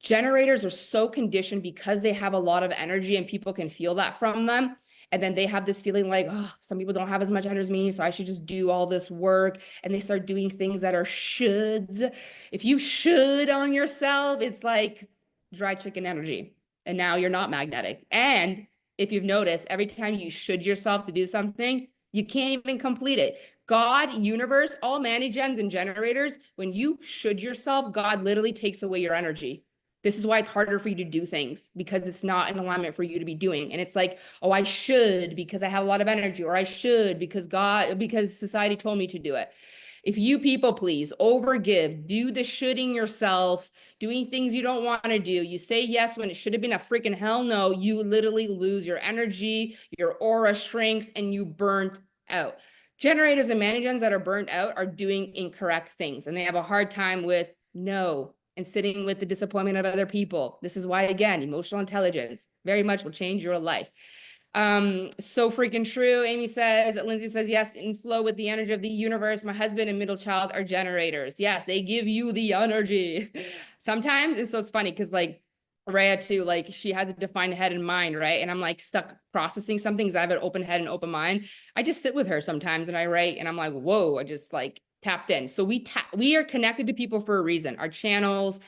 Generators are so conditioned because they have a lot of energy and people can feel that from them. And then they have this feeling like, oh, some people don't have as much energy as me, so I should just do all this work. And they start doing things that are shoulds. If you should on yourself, it's like dry chicken energy. And now you're not magnetic. And if you've noticed, every time you should yourself to do something, you can't even complete it. God, universe, all Mani-Gens and generators, when you should yourself, God literally takes away your energy. This is why it's harder for you to do things, because it's not in alignment for you to be doing. And it's like, oh, I should because I have a lot of energy, or I should because society told me to do it. If you people please, overgive, do the shoulding yourself, doing things you don't want to do, you say yes when it should have been a freaking hell no, you literally lose your energy, your aura shrinks, and you burnt out. Generators and Mani-Gens that are burnt out are doing incorrect things, and they have a hard time with no and sitting with the disappointment of other people. This is why, again, emotional intelligence very much will change your life. So freaking true. Amy says, Lindsay says, yes, in flow with the energy of the universe. My husband and middle child are generators. Yes, they give you the energy sometimes. And so it's funny because like Rhea too, like she has a defined head and mind, right? And I'm like stuck processing something because I have an open head and open mind. I just sit with her sometimes and I write and I'm like, whoa, I just like tapped in. So we are connected to people for a reason. Our channels,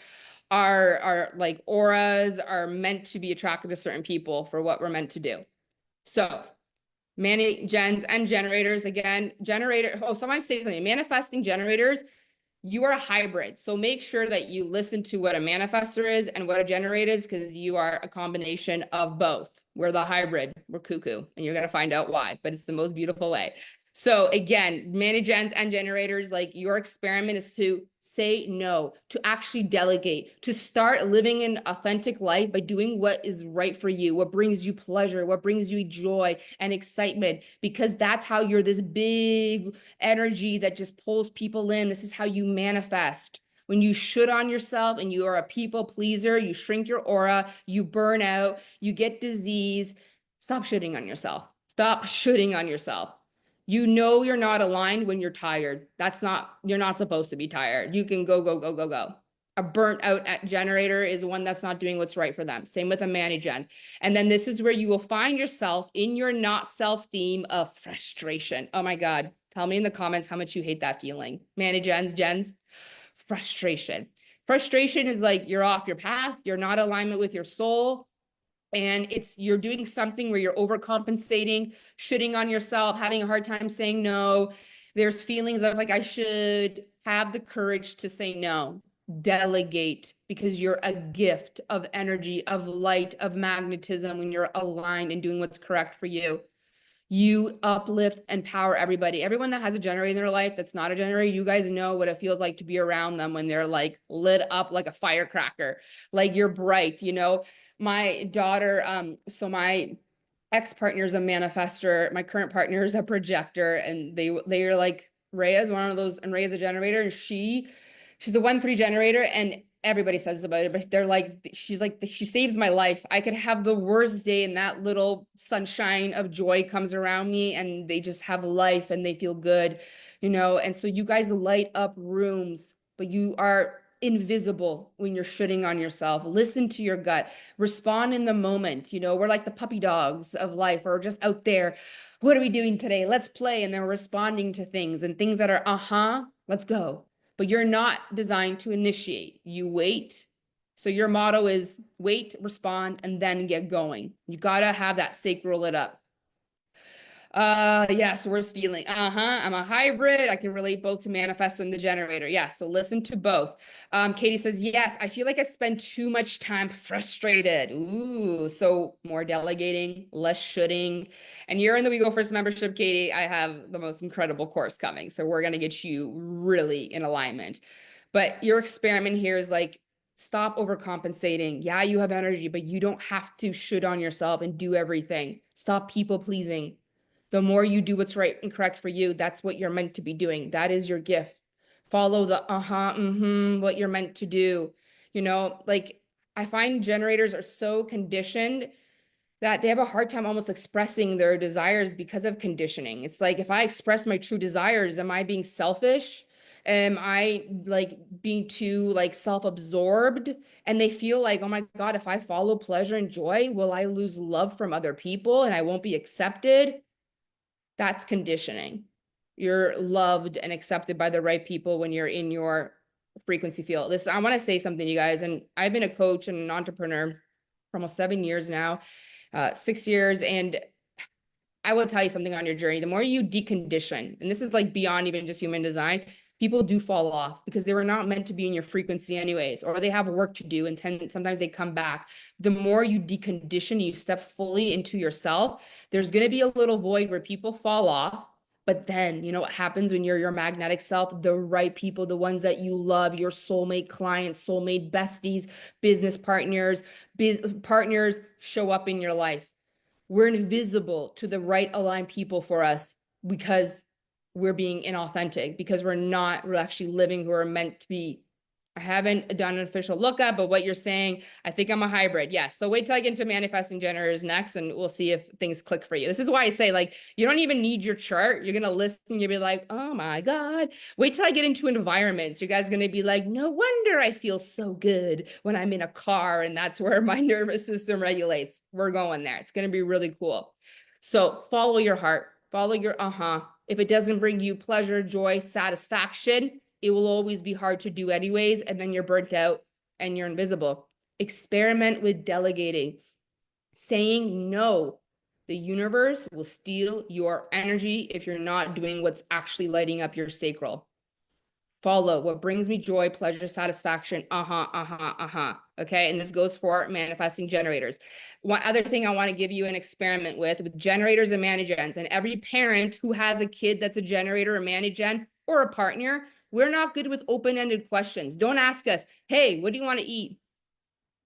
our like auras are meant to be attracted to certain people for what we're meant to do. So gens and generators, again, somebody say something, manifesting generators, you are a hybrid. So make sure that you listen to what a manifestor is and what a generator is, because you are a combination of both. We're the hybrid, we're cuckoo, and you're gonna find out why, but it's the most beautiful way. So again, gens and generators, like your experiment is to say no, to actually delegate, to start living an authentic life by doing what is right for you, what brings you pleasure, what brings you joy and excitement, because that's how you're this big energy that just pulls people in. This is how you manifest. When you should on yourself and you are a people pleaser, you shrink your aura, you burn out, you get disease. Stop shitting on yourself. Stop shitting on yourself. You know you're not aligned when you're tired. You're not supposed to be tired. You can go, go, go, go, go. A burnt out generator is one that's not doing what's right for them. Same with a mani-gen. And then this is where you will find yourself in your not self theme of frustration. Oh my God. Tell me in the comments how much you hate that feeling. Gens, frustration. Frustration is like you're off your path. You're not in alignment with your soul. And you're doing something where you're overcompensating, shitting on yourself, having a hard time saying no. There's feelings of like, I should have the courage to say no. Delegate, because you're a gift of energy, of light, of magnetism when you're aligned and doing what's correct for you. You uplift and empower everybody. Everyone that has a generator in their life that's not a generator, you guys know what it feels like to be around them when they're like lit up like a firecracker, like you're bright, you know. My daughter, so my ex-partner is a manifestor, my current partner is a projector, and they are like, Rhea is one of those, and Rhea is a generator, and she's a 1-3 generator, and everybody says about it, but they're like, she saves my life. I could have the worst day and that little sunshine of joy comes around me and they just have life and they feel good, you know. And so you guys light up rooms, but you are invisible when you're shitting on yourself. Listen to your gut, respond in the moment. You know, we're like the puppy dogs of life. We're just out there. What are we doing today? Let's play. And then we're responding to things and things that are, let's go. But you're not designed to initiate. You wait. So your motto is wait, respond, and then get going. You gotta have that sacral lit up. Yes, worst feeling. I'm a hybrid. I can relate both to manifest and the generator. Yes, so listen to both. Katie says, yes, I feel like I spend too much time frustrated. Ooh, so more delegating, less shoulding. And you're in the We Go First membership, Katie. I have the most incredible course coming. So we're gonna get you really in alignment. But your experiment here is like, stop overcompensating. Yeah, you have energy, but you don't have to should on yourself and do everything. Stop people pleasing. The more you do what's right and correct for you, that's what you're meant to be doing. That is your gift. Follow the what you're meant to do. You know, like I find generators are so conditioned that they have a hard time almost expressing their desires because of conditioning. It's like, if I express my true desires, am I being selfish? Am I like being too like self-absorbed? And they feel like, oh my God, if I follow pleasure and joy, will I lose love from other people and I won't be accepted? That's conditioning. You're loved and accepted by the right people when you're in your frequency field. I want to say something, you guys, and I've been a coach and an entrepreneur for almost 7 years now, 6 years. And I will tell you something on your journey. The more you decondition, and this is like beyond even just human design, people do fall off because they were not meant to be in your frequency anyways, or they have work to do and sometimes they come back. The more you decondition, you step fully into yourself, there's going to be a little void where people fall off. But then, you know what happens when you're your magnetic self? The right people, the ones that you love, your soulmate clients, soulmate besties, business partners, partners show up in your life. We're invisible to the right aligned people for us because we're being inauthentic, because we're actually living who we're meant to be. I haven't done an official lookup, but what you're saying, I think I'm a hybrid. Yes. So wait till I get into manifesting generators next, and we'll see if things click for you. This is why I say, like, you don't even need your chart. You're going to listen. You'll be like, oh my God. Wait till I get into environments. You guys are going to be like, no wonder I feel so good when I'm in a car and that's where my nervous system regulates. We're going there. It's going to be really cool. So follow your heart, follow your If it doesn't bring you pleasure, joy, satisfaction, it will always be hard to do anyways, and then you're burnt out and you're invisible. Experiment with delegating, saying no. The universe will steal your energy if you're not doing what's actually lighting up your sacral. Follow what brings me joy, pleasure, satisfaction. Okay. And this goes for manifesting generators. One other thing I want to give you an experiment with generators and mani-gens. And every parent who has a kid that's a generator or mani-gen or a partner, we're not good with open-ended questions. Don't ask us, hey, what do you want to eat?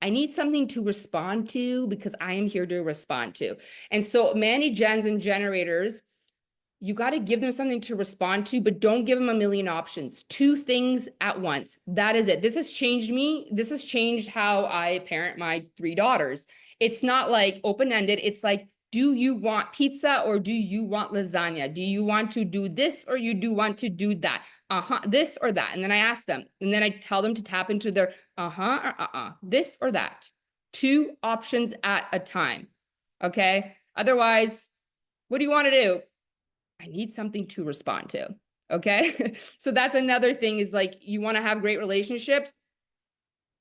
I need something to respond to because I am here to respond to. And so mani-gens and generators, you got to give them something to respond to, but don't give them a million options. 2 things at once. That is it. This has changed me. This has changed how I parent my 3 daughters. It's not like open-ended. It's like, do you want pizza or do you want lasagna? Do you want to do this or you do want to do that? This or that. And then I ask them, and then I tell them to tap into their or this or that. 2 options at a time. Okay. Otherwise, what do you want to do? I need something to respond to. Okay. So that's another thing is like, you want to have great relationships.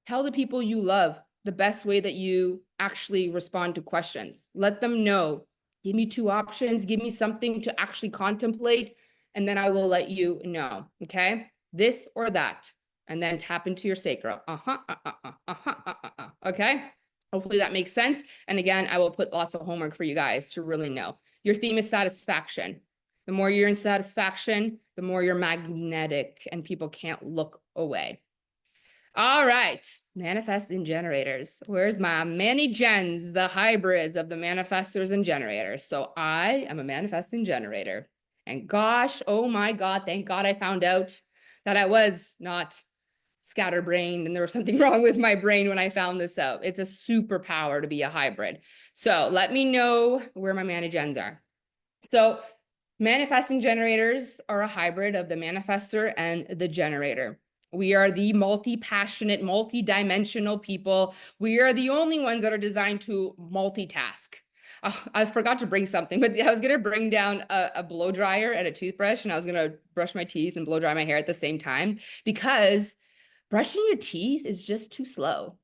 Tell the people you love the best way that you actually respond to questions. Let them know, give me 2 options, give me something to actually contemplate, and then I will let you know. Okay. This or that. And then tap into your sacral. Okay. Hopefully that makes sense. And again, I will put lots of homework for you guys to really know. Your theme is satisfaction. The more you're in satisfaction, the more you're magnetic and people can't look away. All right, manifesting generators. Where's my mani-gens, the hybrids of the manifestors and generators? So I am a manifesting generator. And gosh, oh my God, thank God I found out that I was not scatterbrained and there was something wrong with my brain when I found this out. It's a superpower to be a hybrid. So let me know where my mani-gens are. So manifesting generators are a hybrid of the manifestor and the generator. We are the multi-passionate, multi-dimensional people. We are the only ones that are designed to multitask. I forgot to bring something, but I was going to bring down a blow dryer and a toothbrush, and I was going to brush my teeth and blow dry my hair at the same time because brushing your teeth is just too slow.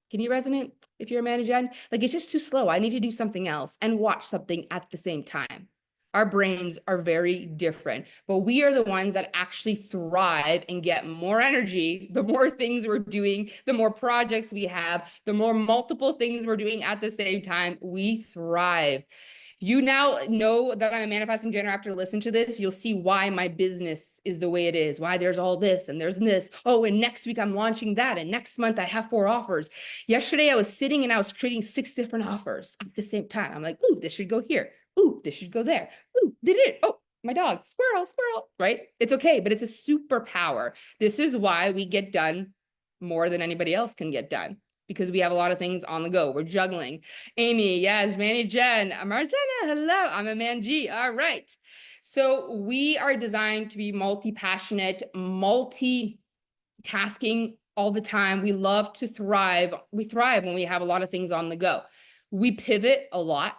Can you resonate if you're a mani-gen? Like, it's just too slow. I need to do something else and watch something at the same time. Our brains are very different, but we are the ones that actually thrive and get more energy. The more things we're doing, the more projects we have, the more multiple things we're doing at the same time, we thrive. You now know that I'm a manifesting generator after listening to this. You'll see why my business is the way it is, why there's all this and there's this. Oh, and next week I'm launching that. And next month I have 4 offers. Yesterday I was sitting and I was creating 6 different offers at the same time. I'm like, ooh, this should go here. Ooh, this should go there. Ooh, did it? Oh, my dog, squirrel, squirrel, right? It's okay, but it's a superpower. This is why we get done more than anybody else can get done because we have a lot of things on the go. We're juggling. Amy, yes, Manny, Jen, Marzena, hello, I'm a man G. All right. So we are designed to be multi-passionate, multi-tasking all the time. We love to thrive. We thrive when we have a lot of things on the go. We pivot a lot.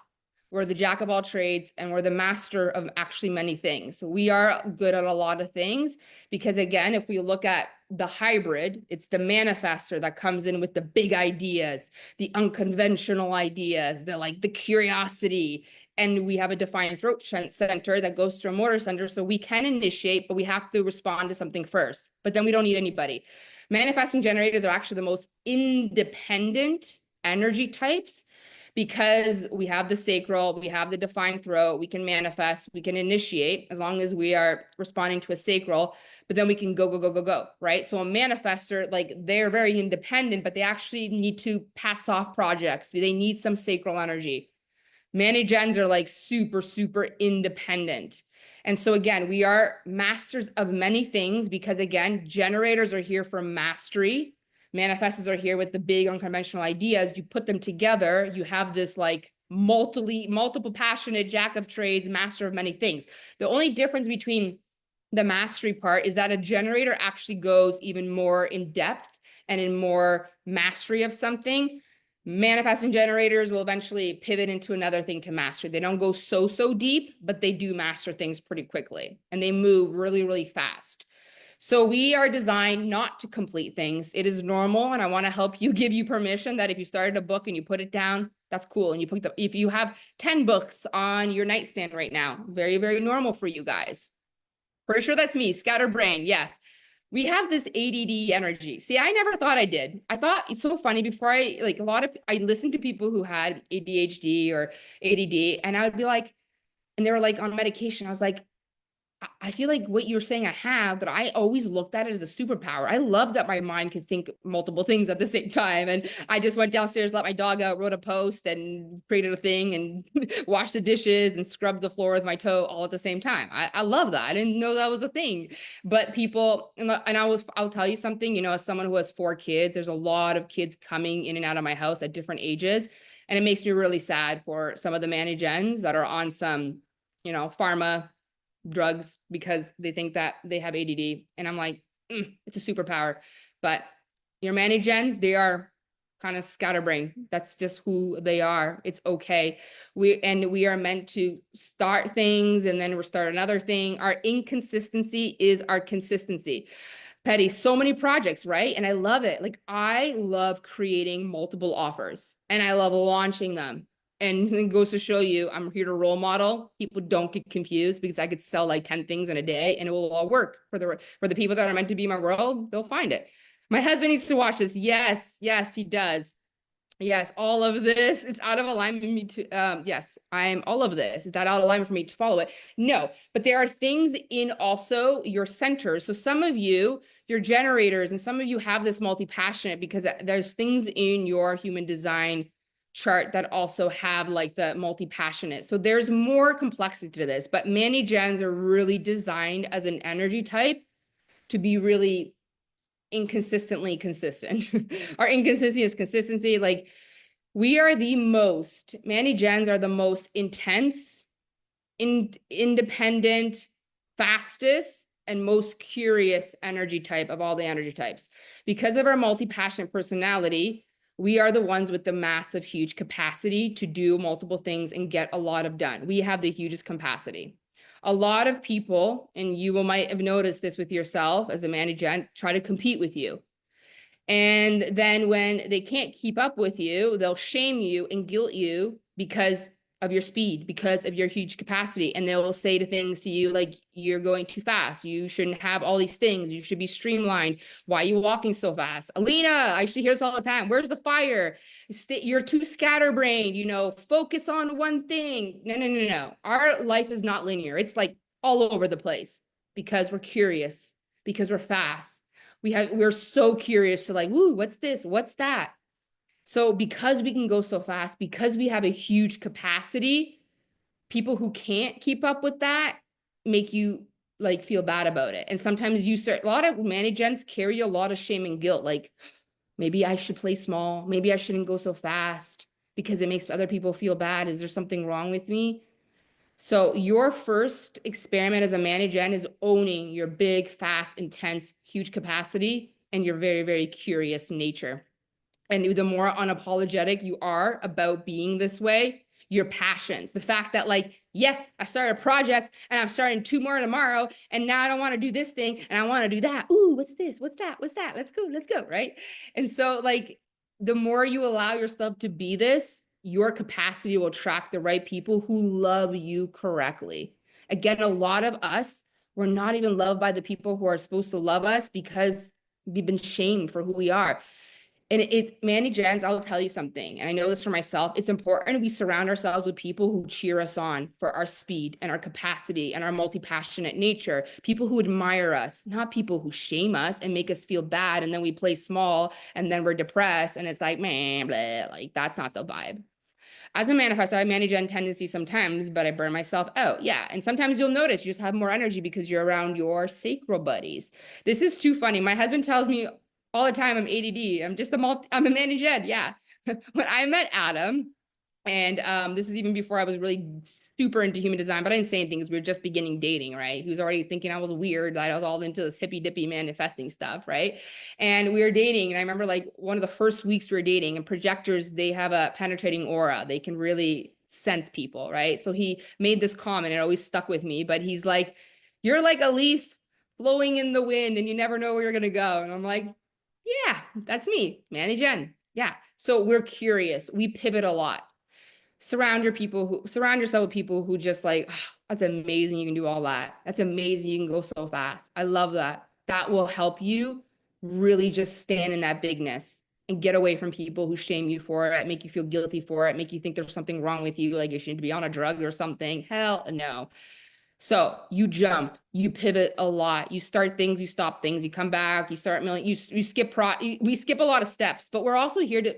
We're the jack of all trades and we're the master of actually many things. So we are good at a lot of things because again, if we look at the hybrid, it's the manifestor that comes in with the big ideas, the unconventional ideas, the curiosity. And we have a defined throat center that goes to a motor center. So we can initiate, but we have to respond to something first, but then we don't need anybody. Manifesting generators are actually the most independent energy types because we have the sacral, we have the defined throat, we can manifest, we can initiate as long as we are responding to a sacral, but then we can go, right? So a manifestor, like they're very independent, but they actually need to pass off projects. They need some sacral energy. Mani-gens are like super, super independent. And so again, we are masters of many things because again, generators are here for mastery. Manifestors are here with the big unconventional ideas. You put them together, you have this like multiple passionate jack of trades, master of many things. The only difference between the mastery part is that a generator actually goes even more in depth and in more mastery of something. Manifesting generators will eventually pivot into another thing to master. They don't go so deep, but they do master things pretty quickly and they move really fast. So we are designed not to complete things. It is normal, and I want to help you, give you permission that if you started a book and you put it down, that's cool. And you put if you have 10 books on your nightstand right now, very normal for you guys. Pretty sure that's me, scatterbrain. Yes. We have this ADD energy. See, I never thought I did. I thought it's so funny before I listened to people who had ADHD or ADD, and I would be like, and they were like on medication. I was like, I feel like what you're saying I have, but I always looked at it as a superpower. I love that my mind could think multiple things at the same time. And I just went downstairs, let my dog out, wrote a post and created a thing and washed the dishes and scrubbed the floor with my toe all at the same time. I love that. I didn't know that was a thing. But people, and I'll tell you something, you know, as someone who has 4 kids, there's a lot of kids coming in and out of my house at different ages. And it makes me really sad for some of the mani-gens that are on some, you know, pharma drugs because they think that they have ADD. And I'm like, it's a superpower. But your mani-gens, they are kind of scatterbrain. That's just who they are. It's okay. We are meant to start things and then restart another thing. Our inconsistency is our consistency. Petty, so many projects, right? And I love it. Like, I love creating multiple offers and I love launching them. And it goes to show you, I'm here to role model. People don't get confused because I could sell like 10 things in a day and it will all work for the people that are meant to be in my world. They'll find it. My husband needs to watch this. Yes, he does. Yes, all of this, it's out of alignment for me to, yes, I'm all of this. Is that out of alignment for me to follow it? No, but there are things in also your centers. So some of you, your generators, and some of you have this multi-passionate because there's things in your human design chart that also have like the multi-passionate. So there's more complexity to this, but many gens are really designed as an energy type to be really inconsistently consistent. Our inconsistency is consistency. Like, we are the most, many gens are the most intense, independent, fastest, and most curious energy type of all the energy types. Because of our multi-passionate personality, we are the ones with the massive, huge capacity to do multiple things and get a lot of done. We have the hugest capacity. A lot of people, and you might have noticed this with yourself as a mani-gen, try to compete with you. And then when they can't keep up with you, they'll shame you and guilt you because of your speed, because of your huge capacity. And they'll say to things to you like, you're going too fast. You shouldn't have all these things. You should be streamlined. Why are you walking so fast? Alina, I should hear this all the time. Where's the fire? You're too scatterbrained, you know, focus on one thing. No. Our life is not linear. It's like all over the place because we're curious, because we're fast. We're so curious to like, ooh, what's this? What's that? So because we can go so fast, because we have a huge capacity, people who can't keep up with that make you like feel bad about it. And sometimes a lot of mani-gens carry a lot of shame and guilt. Like, maybe I should play small. Maybe I shouldn't go so fast because it makes other people feel bad. Is there something wrong with me? So your first experiment as a mani-gen is owning your big, fast, intense, huge capacity and your very curious nature. And the more unapologetic you are about being this way, your passions, the fact that like, yeah, I started a project and I'm starting 2 more tomorrow. And now I don't want to do this thing and I want to do that. Ooh, what's this? What's that? What's that? Let's go. Right. And so like, the more you allow yourself to be this, your capacity will attract the right people who love you correctly. Again, a lot of us, we're not even loved by the people who are supposed to love us because we've been shamed for who we are. And mani-gens, I'll tell you something, and I know this for myself, it's important we surround ourselves with people who cheer us on for our speed and our capacity and our multi-passionate nature, people who admire us, not people who shame us and make us feel bad, and then we play small, and then we're depressed, and it's like, man, blah, like, that's not the vibe. As a manifestor, I have mani-gen tendencies sometimes, but I burn myself out. Yeah. And sometimes you'll notice you just have more energy because you're around your sacral buddies. This is too funny. My husband tells me all the time I'm ADD. I'm a mani-gen. Yeah. When I met Adam, And this is even before I was really super into human design, but I didn't say anything because we were just beginning dating, right? He was already thinking I was weird, that I was all into this hippy dippy manifesting stuff, right? And we were dating, and I remember like one of the first weeks we were dating, and projectors, they have a penetrating aura. They can really sense people, right? So he made this comment, it always stuck with me, but he's like, "You're like a leaf blowing in the wind, and you never know where you're gonna go." And I'm like, "Yeah, that's me, Manny Jen." Yeah. So we're curious. We pivot a lot. Surround yourself with people who just like, "Oh, that's amazing, you can do all that. That's amazing, you can go so fast. I love that." That will help you really just stand in that bigness and get away from people who shame you for it, make you feel guilty for it, make you think there's something wrong with you, like you should be on a drug or something. Hell no. So you jump, you pivot a lot, you start things, you stop things, you come back, you start milling, you skip we skip a lot of steps, but we're also here to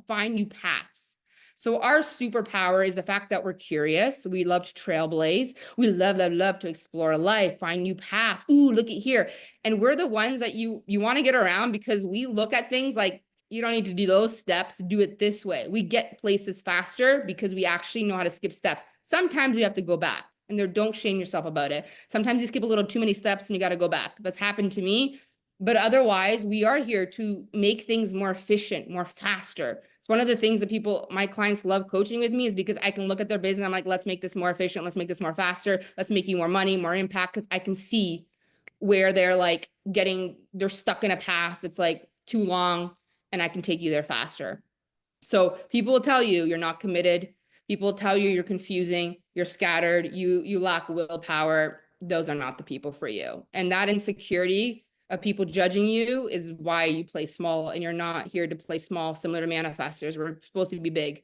find new paths. So our superpower is the fact that we're curious. We love to trailblaze. We love to explore life, find new paths. Ooh, look at here. And we're the ones that you want to get around because we look at things like, you don't need to do those steps, do it this way. We get places faster because we actually know how to skip steps. Sometimes we have to go back, and there, don't shame yourself about it. Sometimes you skip a little too many steps and you got to go back. That's happened to me. But otherwise, we are here to make things more efficient, more faster. It's one of the things that people, my clients love coaching with me, is because I can look at their business. I'm like, let's make this more efficient. Let's make this more faster. Let's make you more money, more impact. Because I can see where they're like they're stuck in a path that's like too long, and I can take you there faster. So people will tell you you're not committed. People will tell you you're confusing, you're scattered, you lack willpower. Those are not the people for you. And that insecurity of people judging you is why you play small, and you're not here to play small, similar to manifestors. We're supposed to be big.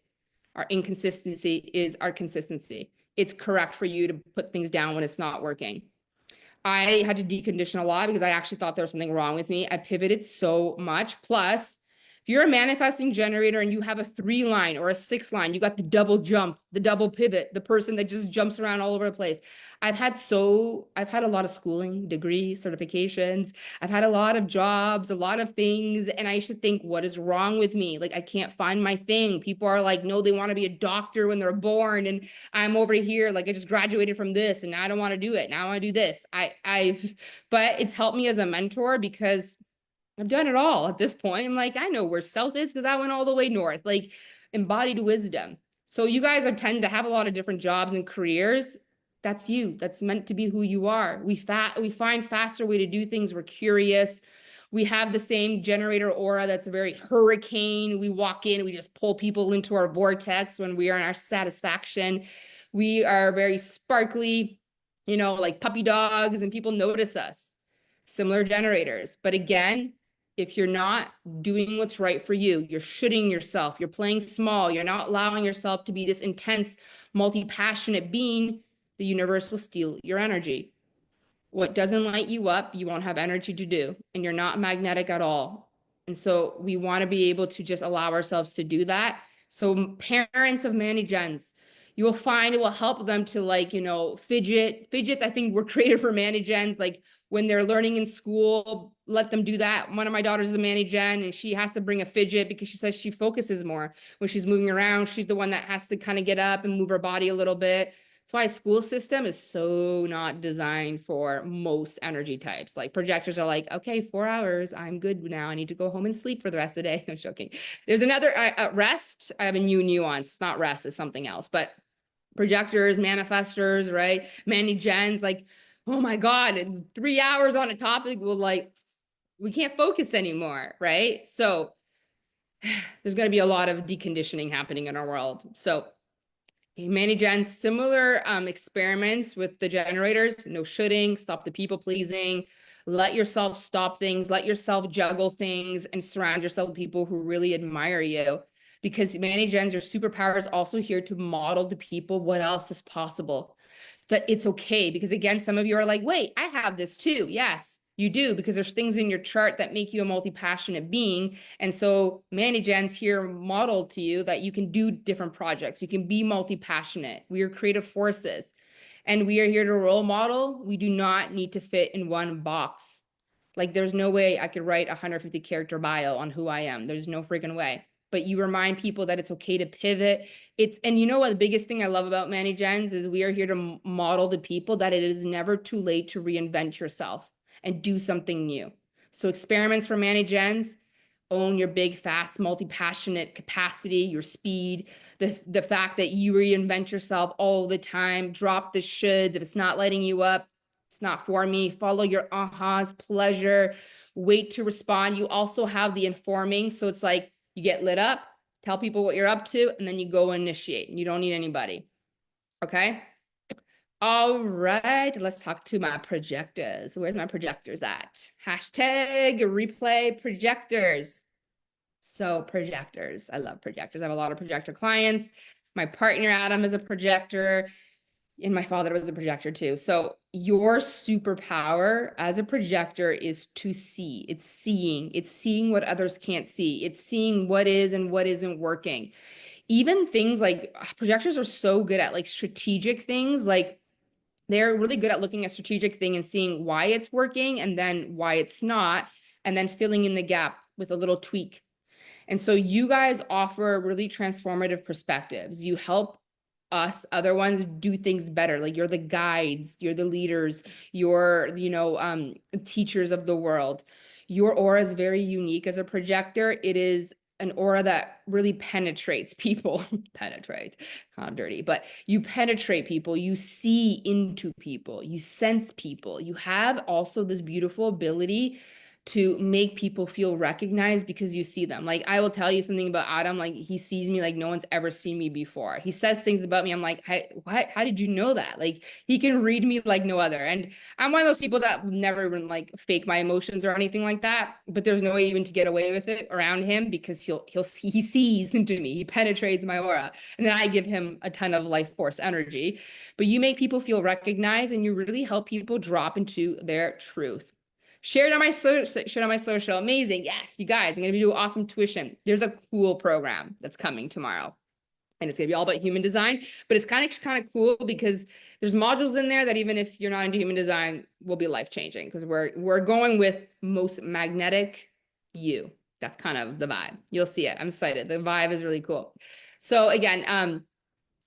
Our inconsistency is our consistency. It's correct for you to put things down when it's not working. I had to decondition a lot because I actually thought there was something wrong with me. I pivoted so much. Plus, if you're a manifesting generator and you have a 3 line or a 6 line, you got the double jump, the double pivot, the person that just jumps around all over the place. I've had a lot of schooling, degrees, certifications. I've had a lot of jobs, a lot of things. And I should think, what is wrong with me? Like, I can't find my thing. People are like, no, they want to be a doctor when they're born. And I'm over here, like I just graduated from this and now I don't want to do it. Now I want to do this. But it's helped me as a mentor because I've done it all at this point. I'm like, I know where south is because I went all the way north, like embodied wisdom. So you guys are tend to have a lot of different jobs and careers. That's you. That's meant to be who you are. We find faster way to do things. We're curious. We have the same generator aura that's a very hurricane. We walk in, we just pull people into our vortex when we are in our satisfaction. We are very sparkly, like puppy dogs, and people notice us. Similar generators. But again, if you're not doing what's right for you, you're shooting yourself, you're playing small, you're not allowing yourself to be this intense, multi-passionate being, the universe will steal your energy. What doesn't light you up, you won't have energy to do, and you're not magnetic at all. And so we want to be able to just allow ourselves to do that. So parents of Manny Gens, you will find it will help them to fidgets. I think were created for Manny Gens, like when they're learning in school, let them do that. One of my daughters is a Manny Gen, and she has to bring a fidget because she says she focuses more when she's moving around. She's the one that has to kind of get up and move her body a little bit. That's why school system is so not designed for most energy types. Like projectors are like, okay, 4 hours, I'm good now. I need to go home and sleep for the rest of the day. I'm joking. There's another rest. I have a new nuance. It's not rest, it's something else. But projectors, manifestors, right? Many gens, like, oh my God, 3 hours on a topic will we can't focus anymore, right? So there's going to be a lot of deconditioning happening in our world. So Manny Jen, similar experiments with the generators, no shooting, stop the people pleasing, let yourself stop things, let yourself juggle things, and surround yourself with people who really admire you. Because Manny Gens, your superpower is also here to model to people what else is possible. That it's okay. Because again, some of you are like, wait, I have this too. Yes, you do, because there's things in your chart that make you a multi-passionate being. And so Manny Gens here modeled to you that you can do different projects. You can be multi-passionate. We are creative forces. And we are here to role model. We do not need to fit in one box. Like there's no way I could write a 150 character bio on who I am. There's no freaking way. but you remind people that it's okay to pivot. And you know what, the biggest thing I love about Manny Gens is we are here to model to people that it is never too late to reinvent yourself and do something new. So experiments for Manny Gens: own your big, fast, multi-passionate capacity, your speed, the fact that you reinvent yourself all the time. Drop the shoulds. If it's not lighting you up, it's not for me. Follow your ahas, pleasure, wait to respond. You also have the informing. So it's like you get lit up, tell people what you're up to, and then you go initiate. You don't need anybody. Okay. All right, let's talk to my projectors. Where's my projectors at? Hashtag replay projectors. So projectors, I love projectors. I have a lot of projector clients. My partner, Adam, is a projector, and my father was a projector too. So your superpower as a projector is to see. It's seeing what others can't see. It's seeing what is and what isn't working. Even things like projectors are so good at like strategic things. Like they're really good at looking at strategic thing and seeing why it's working and then why it's not, and then filling in the gap with a little tweak. And so you guys offer really transformative perspectives. You help us other ones do things better. Like you're the guides, you're the leaders, you're, teachers of the world. Your aura is very unique as a projector. It is an aura that really penetrates people. Penetrate, kind of dirty, but you penetrate people, you see into people, you sense people. You have also this beautiful ability to make people feel recognized because you see them. Like I will tell you something about Adam, like he sees me like no one's ever seen me before. He says things about me, I'm like, what? How did you know that? Like he can read me like no other. And I'm one of those people that never even like fake my emotions or anything like that, but there's no way even to get away with it around him because he sees into me, he penetrates my aura, and then I give him a ton of life force energy. But you make people feel recognized and you really help people drop into their truth. Share it on my social. Amazing. Yes, you guys, I'm going to do awesome tuition. There's a cool program that's coming tomorrow. And it's going to be all about human design, but it's kind of cool because there's modules in there that even if you're not into human design will be life-changing, because we're going with most magnetic you. That's kind of the vibe. You'll see it. I'm excited. The vibe is really cool. So again,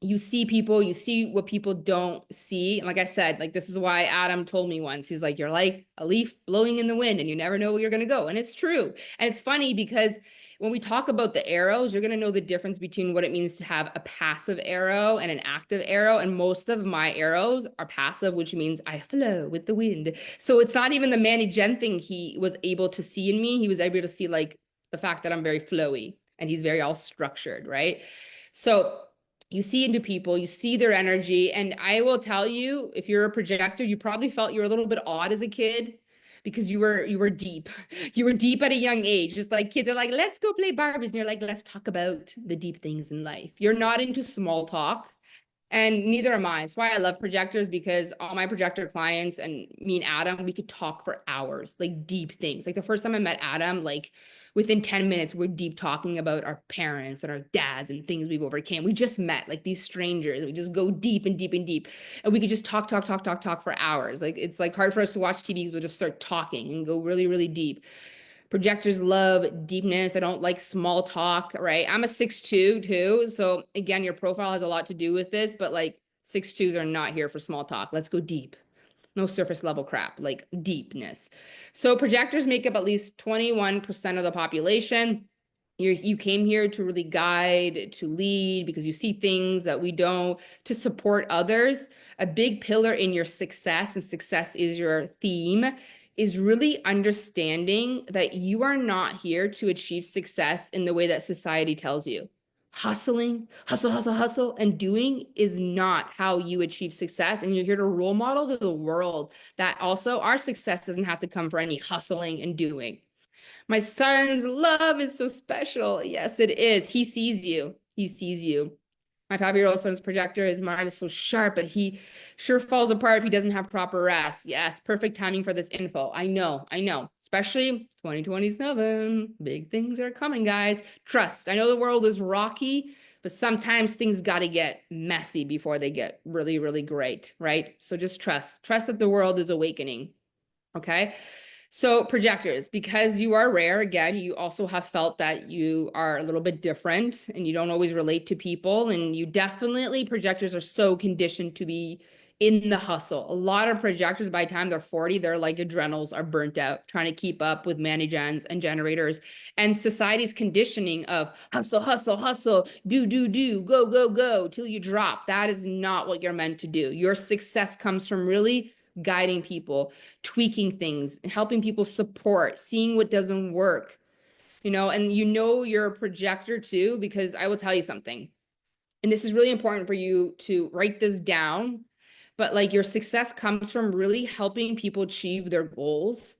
you see people, you see what people don't see. And like I said, like this is why Adam told me once, he's like, you're like a leaf blowing in the wind and you never know where you're going to go. And it's true. And it's funny because when we talk about the arrows, you're going to know the difference between what it means to have a passive arrow and an active arrow. And most of my arrows are passive, which means I flow with the wind. So it's not even the Manny Gen thing he was able to see in me. He was able to see like the fact that I'm very flowy and he's very all structured, right? So you see into people, you see their energy. And I will tell you, if you're a projector, you probably felt you were a little bit odd as a kid because you were deep. You were deep at a young age. Just like kids are like, let's go play Barbies. And you're like, let's talk about the deep things in life. You're not into small talk. And neither am I. That's why I love projectors, because all my projector clients and me and Adam, we could talk for hours, like deep things. Like the first time I met Adam, like within 10 minutes, we're deep talking about our parents and our dads and things we've overcame. We just met like these strangers. We just go deep and deep and deep. And we could just talk for hours. Like it's like hard for us to watch TV because we'll just start talking and go really, really deep. Projectors love deepness. I don't like small talk, right? I'm a 6'2" too. So again, your profile has a lot to do with this, but like 6'2s are not here for small talk. Let's go deep. No surface level crap, like deepness. So projectors make up at least 21% of the population. You came here to really guide, to lead, because you see things that we don't, to support others. A big pillar in your success, and success is your theme, is really understanding that you are not here to achieve success in the way that society tells you. Hustling, hustle, and doing is not how you achieve success. And you're here to role model to the world that also our success doesn't have to come for any hustling and doing. My son's love is so special. Yes, it is. He sees you. He sees you. My 5-year-old son's projector, his mind is so sharp, but he sure falls apart if he doesn't have proper rest. Yes, perfect timing for this info. I know. Especially 2027. Big things are coming, guys. Trust. I know the world is rocky, but sometimes things got to get messy before they get really, really great, right? So just trust. Trust that the world is awakening. Okay? So projectors, because you are rare, again, you also have felt that you are a little bit different and you don't always relate to people. And you definitely, projectors are so conditioned to be in the hustle. A lot of projectors, by the time they're 40, they're like adrenals are burnt out, trying to keep up with mani-gens and generators. And society's conditioning of hustle, hustle, hustle, do, go, till you drop. That is not what you're meant to do. Your success comes from really guiding people, tweaking things, helping people support, seeing what doesn't work, and you're a projector too, because I will tell you something. And this is really important for you to write this down. But like your success comes from really helping people achieve their goals.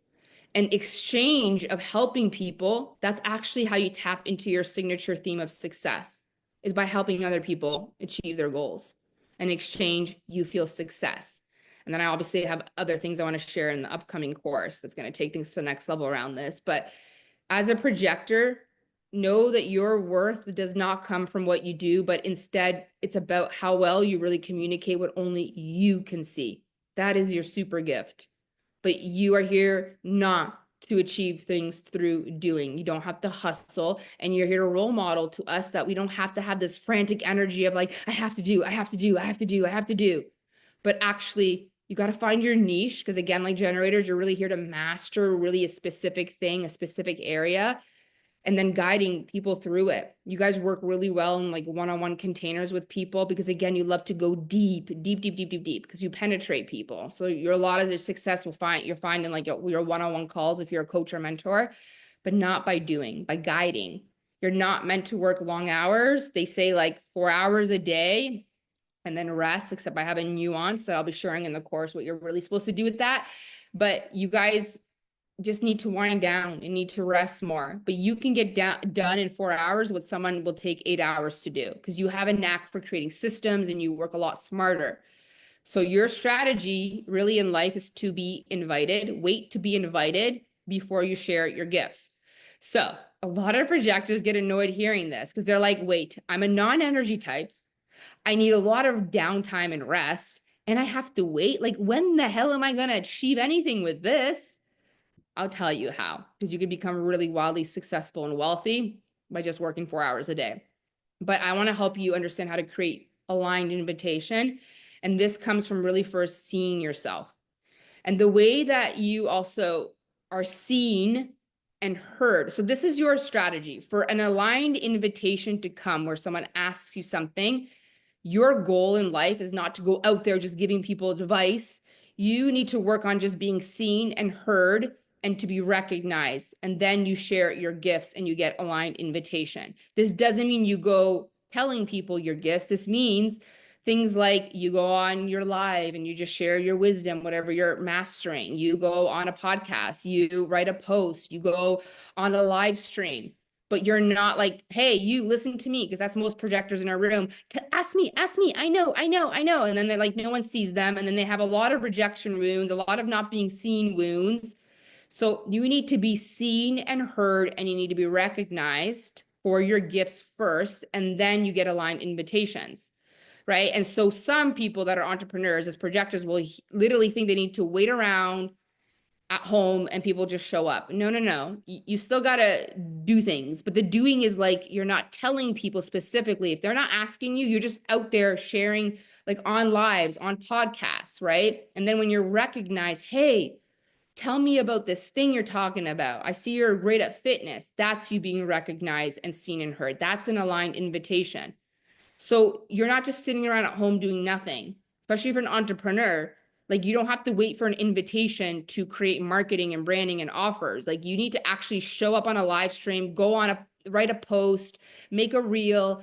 And exchange of helping people, that's actually how you tap into your signature theme of success, is by helping other people achieve their goals. In exchange, you feel success. And then I obviously have other things I want to share in the upcoming course that's going to take things to the next level around this. But as a projector, know that your worth does not come from what you do, but instead it's about how well you really communicate what only you can see. That is your super gift. But you are here not to achieve things through doing. You don't have to hustle, and you're here to role model to us that we don't have to have this frantic energy of like, I have to do, I have to do, I have to do, I have to do. But actually, you got to find your niche, because again, like generators, you're really here to master really a specific thing, a specific area, and then guiding people through it. You guys work really well in like one-on-one containers with people, because again, you love to go deep, because you penetrate people. So a lot of the success you're finding like your one-on-one calls if you're a coach or mentor, but not by doing, by guiding. You're not meant to work long hours. They say like 4 hours a day and then rest, except I have a nuance that I'll be sharing in the course what you're really supposed to do with that. But you guys just need to wind down and need to rest more. But you can get done in 4 hours what someone will take 8 hours to do, because you have a knack for creating systems and you work a lot smarter. So your strategy really in life is to be invited. Wait to be invited before you share your gifts. So a lot of projectors get annoyed hearing this, because they're like, wait, I'm a non-energy type. I need a lot of downtime and rest, and I have to wait. Like, when the hell am I going to achieve anything with this? I'll tell you how, because you can become really wildly successful and wealthy by just working 4 hours a day. But I want to help you understand how to create aligned invitation. And this comes from really first seeing yourself. And the way that you also are seen and heard. So this is your strategy for an aligned invitation to come where someone asks you something. Your goal in life is not to go out there just giving people advice. You need to work on just being seen and heard and to be recognized. And then you share your gifts and you get aligned invitation. This doesn't mean you go telling people your gifts. This means things like you go on your live and you just share your wisdom, whatever you're mastering. You go on a podcast, you write a post, you go on a live stream. But you're not like, hey, you listen to me, because that's most projectors in our room. Ask me, I know. And then they're like, no one sees them. And then they have a lot of rejection wounds, a lot of not being seen wounds. So you need to be seen and heard, and you need to be recognized for your gifts first, and then you get aligned invitations, right? And so some people that are entrepreneurs as projectors will literally think they need to wait around at home and people just show up. No. You still got to do things, but the doing is like, you're not telling people specifically. If they're not asking you, you're just out there sharing, like on lives, on podcasts, right? And then when you're recognized, hey, tell me about this thing you're talking about. I see you're great at fitness. That's you being recognized and seen and heard. That's an aligned invitation. So you're not just sitting around at home doing nothing, especially if you're an entrepreneur. Like, you don't have to wait for an invitation to create marketing and branding and offers. Like, you need to actually show up on a live stream, write a post, make a reel,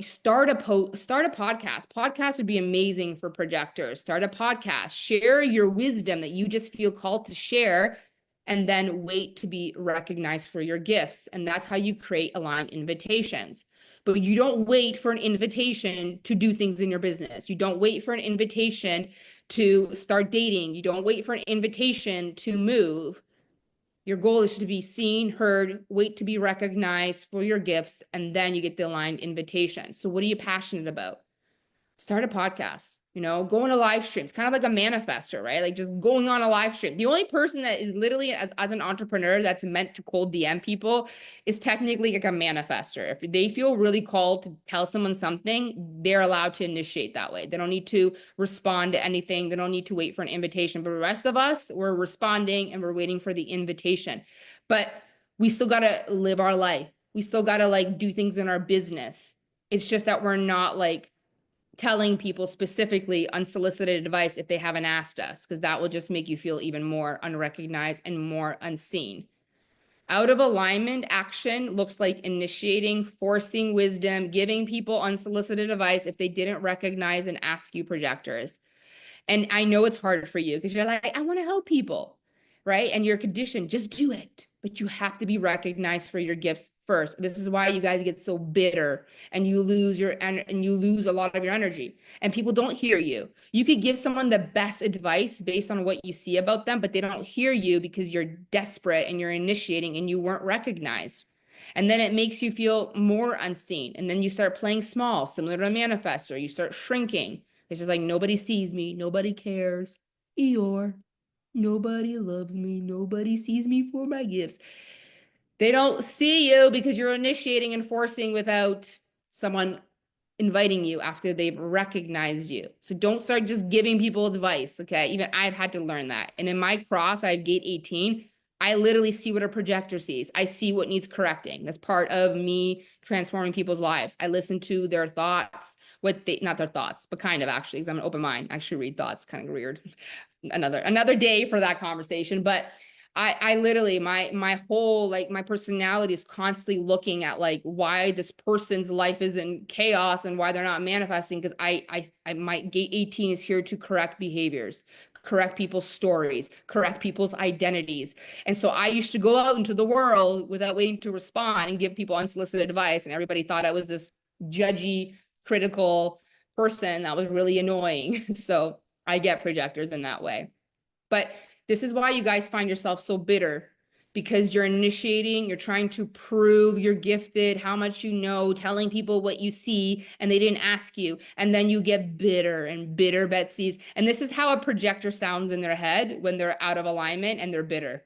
start a podcast. Podcast would be amazing for projectors. Start a podcast, share your wisdom that you just feel called to share, and then wait to be recognized for your gifts. And that's how you create aligned invitations. But you don't wait for an invitation to do things in your business. You don't wait for an invitation to start dating. You don't wait for an invitation to move. Your goal is to be seen, heard, wait to be recognized for your gifts, and then you get the aligned invitation. So what are you passionate about? Start a podcast. You know, going to live streams, kind of like a manifestor, right? Like just going on a live stream. The only person that is literally as an entrepreneur that's meant to cold DM people is technically like a manifestor. If they feel really called to tell someone something, they're allowed to initiate that way. They don't need to respond to anything. They don't need to wait for an invitation. But the rest of us, we're responding and we're waiting for the invitation. But we still got to live our life. We still got to like do things in our business. It's just that we're not like telling people specifically unsolicited advice if they haven't asked us, because that will just make you feel even more unrecognized and more unseen. Out of alignment action looks like initiating, forcing wisdom, giving people unsolicited advice if they didn't recognize and ask you, projectors. And I know it's hard for you because you're like, I want to help people, right? And you're conditioned, just do it. But you have to be recognized for your gifts first. This is why you guys get so bitter and you lose a lot of your energy. And people don't hear you. You could give someone the best advice based on what you see about them, but they don't hear you because you're desperate and you're initiating and you weren't recognized. And then it makes you feel more unseen. And then you start playing small, similar to a manifestor. You start shrinking. It's just like, nobody sees me, nobody cares. Eeyore, nobody loves me, nobody sees me for my gifts. They don't see you because you're initiating and forcing without someone inviting you after they've recognized you. So don't start just giving people advice, okay? Even I've had to learn that. And in my cross, I have gate 18. I literally see what a projector sees. I see what needs correcting. That's part of me transforming people's lives. I listen to their thoughts, not their thoughts, but kind of actually, because I'm an open mind. I actually read thoughts, kind of weird. Another day for that conversation. But I literally, my whole, like, my personality is constantly looking at like why this person's life is in chaos and why they're not manifesting. Because my gate 18 is here to correct behaviors, correct people's stories, correct people's identities. And so I used to go out into the world without waiting to respond and give people unsolicited advice. And everybody thought I was this judgy, critical person that was really annoying. So I get projectors in that way. But this is why you guys find yourself so bitter, because you're initiating, you're trying to prove you're gifted, how much you know, telling people what you see, and they didn't ask you. And then you get bitter and bitter Betsy's. And this is how a projector sounds in their head when they're out of alignment and they're bitter.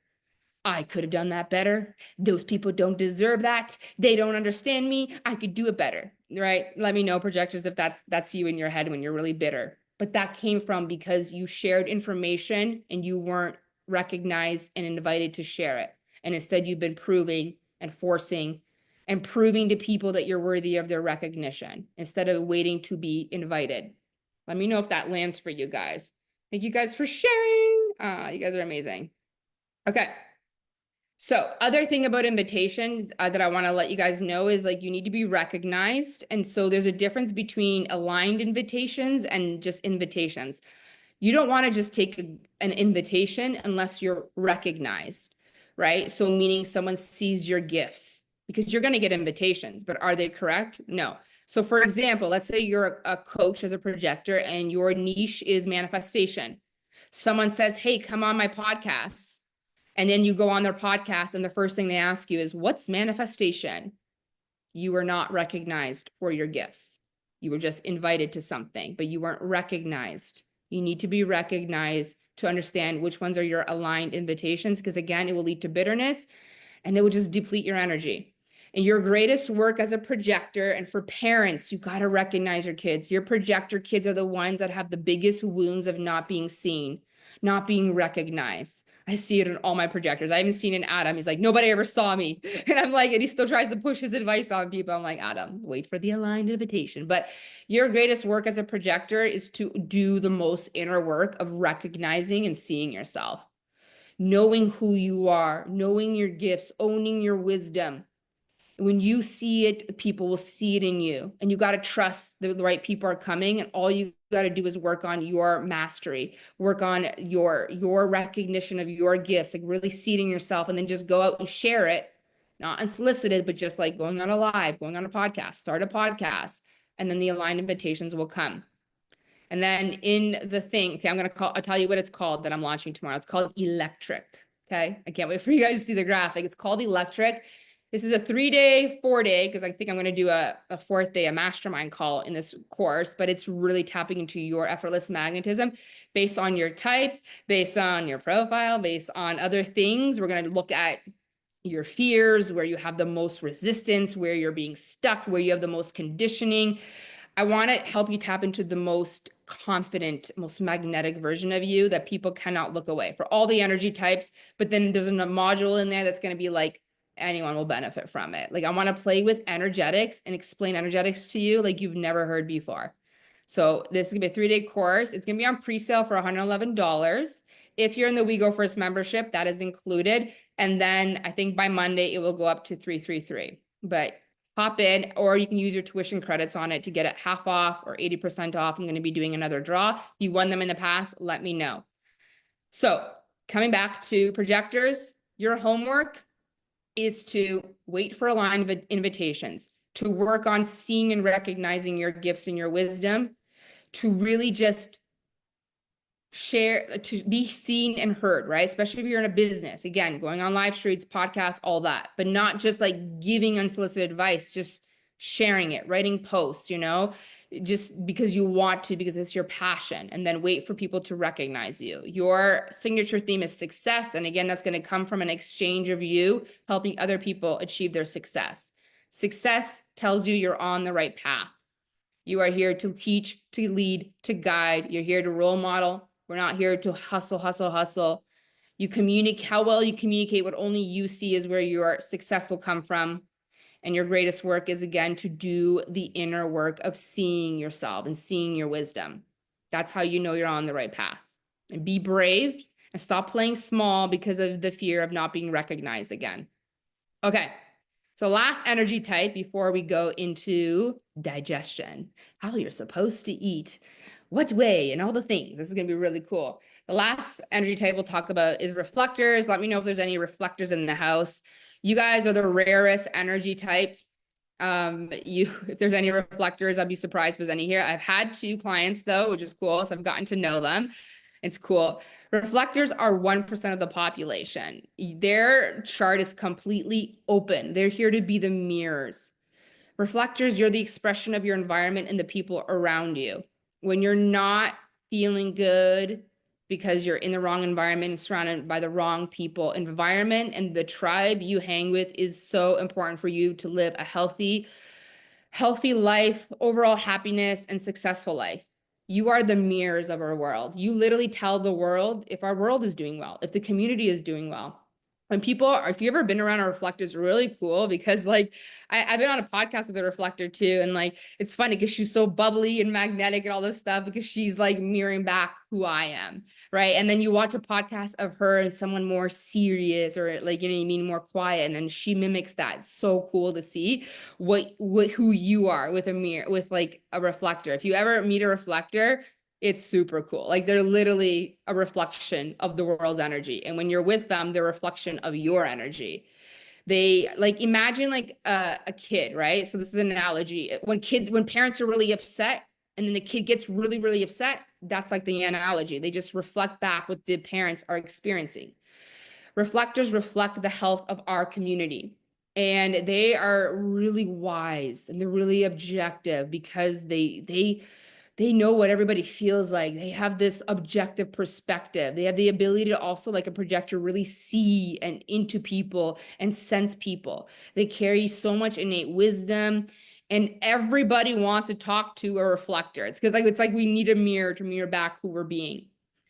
I could have done that better. Those people don't deserve that. They don't understand me. I could do it better, right? Let me know, projectors, if that's you in your head when you're really bitter. But that came from because you shared information and you weren't recognized and invited to share it. And instead you've been proving and forcing and proving to people that you're worthy of their recognition instead of waiting to be invited. Let me know if that lands for you guys. Thank you guys for sharing. You guys are amazing. Okay. So other thing about invitations that I want to let you guys know is like you need to be recognized. And so there's a difference between aligned invitations and just invitations. You don't want to just take an invitation unless you're recognized, right? So meaning someone sees your gifts, because you're going to get invitations, but are they correct? No. So for example, let's say you're a coach as a projector and your niche is manifestation. Someone says, hey, come on my podcast. And then you go on their podcast and the first thing they ask you is, what's manifestation? You are not recognized for your gifts. You were just invited to something, but you weren't recognized. You need to be recognized to understand which ones are your aligned invitations, because again, it will lead to bitterness and it will just deplete your energy. And your greatest work as a projector, and for parents, you got to recognize your kids. Your projector kids are the ones that have the biggest wounds of not being seen, not being recognized. I see it in all my projectors. I haven't seen in Adam. He's like, nobody ever saw me. And I'm like, and he still tries to push his advice on people. I'm like, Adam, wait for the aligned invitation. But your greatest work as a projector is to do the most inner work of recognizing and seeing yourself, knowing who you are, knowing your gifts, owning your wisdom. When you see it, people will see it in you, and you got to trust the right people are coming, and all you got to do is work on your mastery, work on your recognition of your gifts, like really seeing yourself, and then just go out and share it, not unsolicited, but just like going on a live, going on a podcast, start a podcast, and then the aligned invitations will come. And then in the thing, okay, I'll tell you what it's called that I'm launching tomorrow. It's called Electric. Okay. I can't wait for you guys to see the graphic. It's called Electric. This is a 3-day, 4-day, because I think I'm going to do a 4th day, a mastermind call in this course, but it's really tapping into your effortless magnetism based on your type, based on your profile, based on other things. We're going to look at your fears, where you have the most resistance, where you're being stuck, where you have the most conditioning. I want to help you tap into the most confident, most magnetic version of you that people cannot look away for all the energy types. But then there's a module in there that's going to be like, anyone will benefit from it. Like, I want to play with energetics and explain energetics to you like you've never heard before. So this is going to be a 3-day course. It's going to be on pre-sale for $111. If you're in the We Go First membership, that is included. And then I think by Monday, it will go up to $333. But hop in, or you can use your tuition credits on it to get it half off or 80% off. I'm going to be doing another draw. If you won them in the past, let me know. So coming back to projectors, your homework is to wait for a line of invitations, to work on seeing and recognizing your gifts and your wisdom, to really just share, to be seen and heard, right? Especially if you're in a business, again, going on live streams, podcasts, all that, but not just like giving unsolicited advice, just sharing it, writing posts, just because you want to, because it's your passion, and then wait for people to recognize you. Your signature theme is success. And again, that's going to come from an exchange of you helping other people achieve their success. Success tells you you're on the right path. You are here to teach, to lead, to guide. You're here to role model. We're not here to hustle, hustle, hustle. You communicate, how well you communicate, what only you see is where your success will come from. And your greatest work is, again, to do the inner work of seeing yourself and seeing your wisdom. That's how you know you're on the right path. And be brave and stop playing small because of the fear of not being recognized again. Okay. So last energy type before we go into digestion, how you're supposed to eat, what way, and all the things. This is going to be really cool. The last energy type we'll talk about is reflectors. Let me know if there's any reflectors in the house. You guys are the rarest energy type. If there's any reflectors, I'd be surprised if there's any here. I've had 2 clients though, which is cool. So I've gotten to know them. It's cool. Reflectors are 1% of the population. Their chart is completely open. They're here to be the mirrors. Reflectors, you're the expression of your environment and the people around you. When you're not feeling good because you're in the wrong environment and surrounded by the wrong people, environment and the tribe you hang with is so important for you to live a healthy life, overall happiness, and successful life. You are the mirrors of our world. You literally tell the world if our world is doing well, if the community is doing well. When people are, if you've ever been around a reflector, it's really cool because like I've been on a podcast with a reflector too. And like, it's funny because she's so bubbly and magnetic and all this stuff because she's like mirroring back who I am. Right. And then you watch a podcast of her and someone more serious or like, you know what I mean, more quiet. And then she mimics that. It's so cool to see who you are with a mirror, with like a reflector. If you ever meet a reflector, it's super cool. Like they're literally a reflection of the world's energy. And when you're with them, they're a reflection of your energy. They like, imagine like a kid, right? So this is an analogy. When parents are really upset and then the kid gets really, really upset, that's like the analogy. They just reflect back what the parents are experiencing. Reflectors reflect the health of our community. And they are really wise and they're really objective because they know what everybody feels like. They have this objective perspective. They have the ability to also, like a projector, really see and into people and sense people. They carry so much innate wisdom, and everybody wants to talk to a reflector. It's like we need a mirror to mirror back who we're being.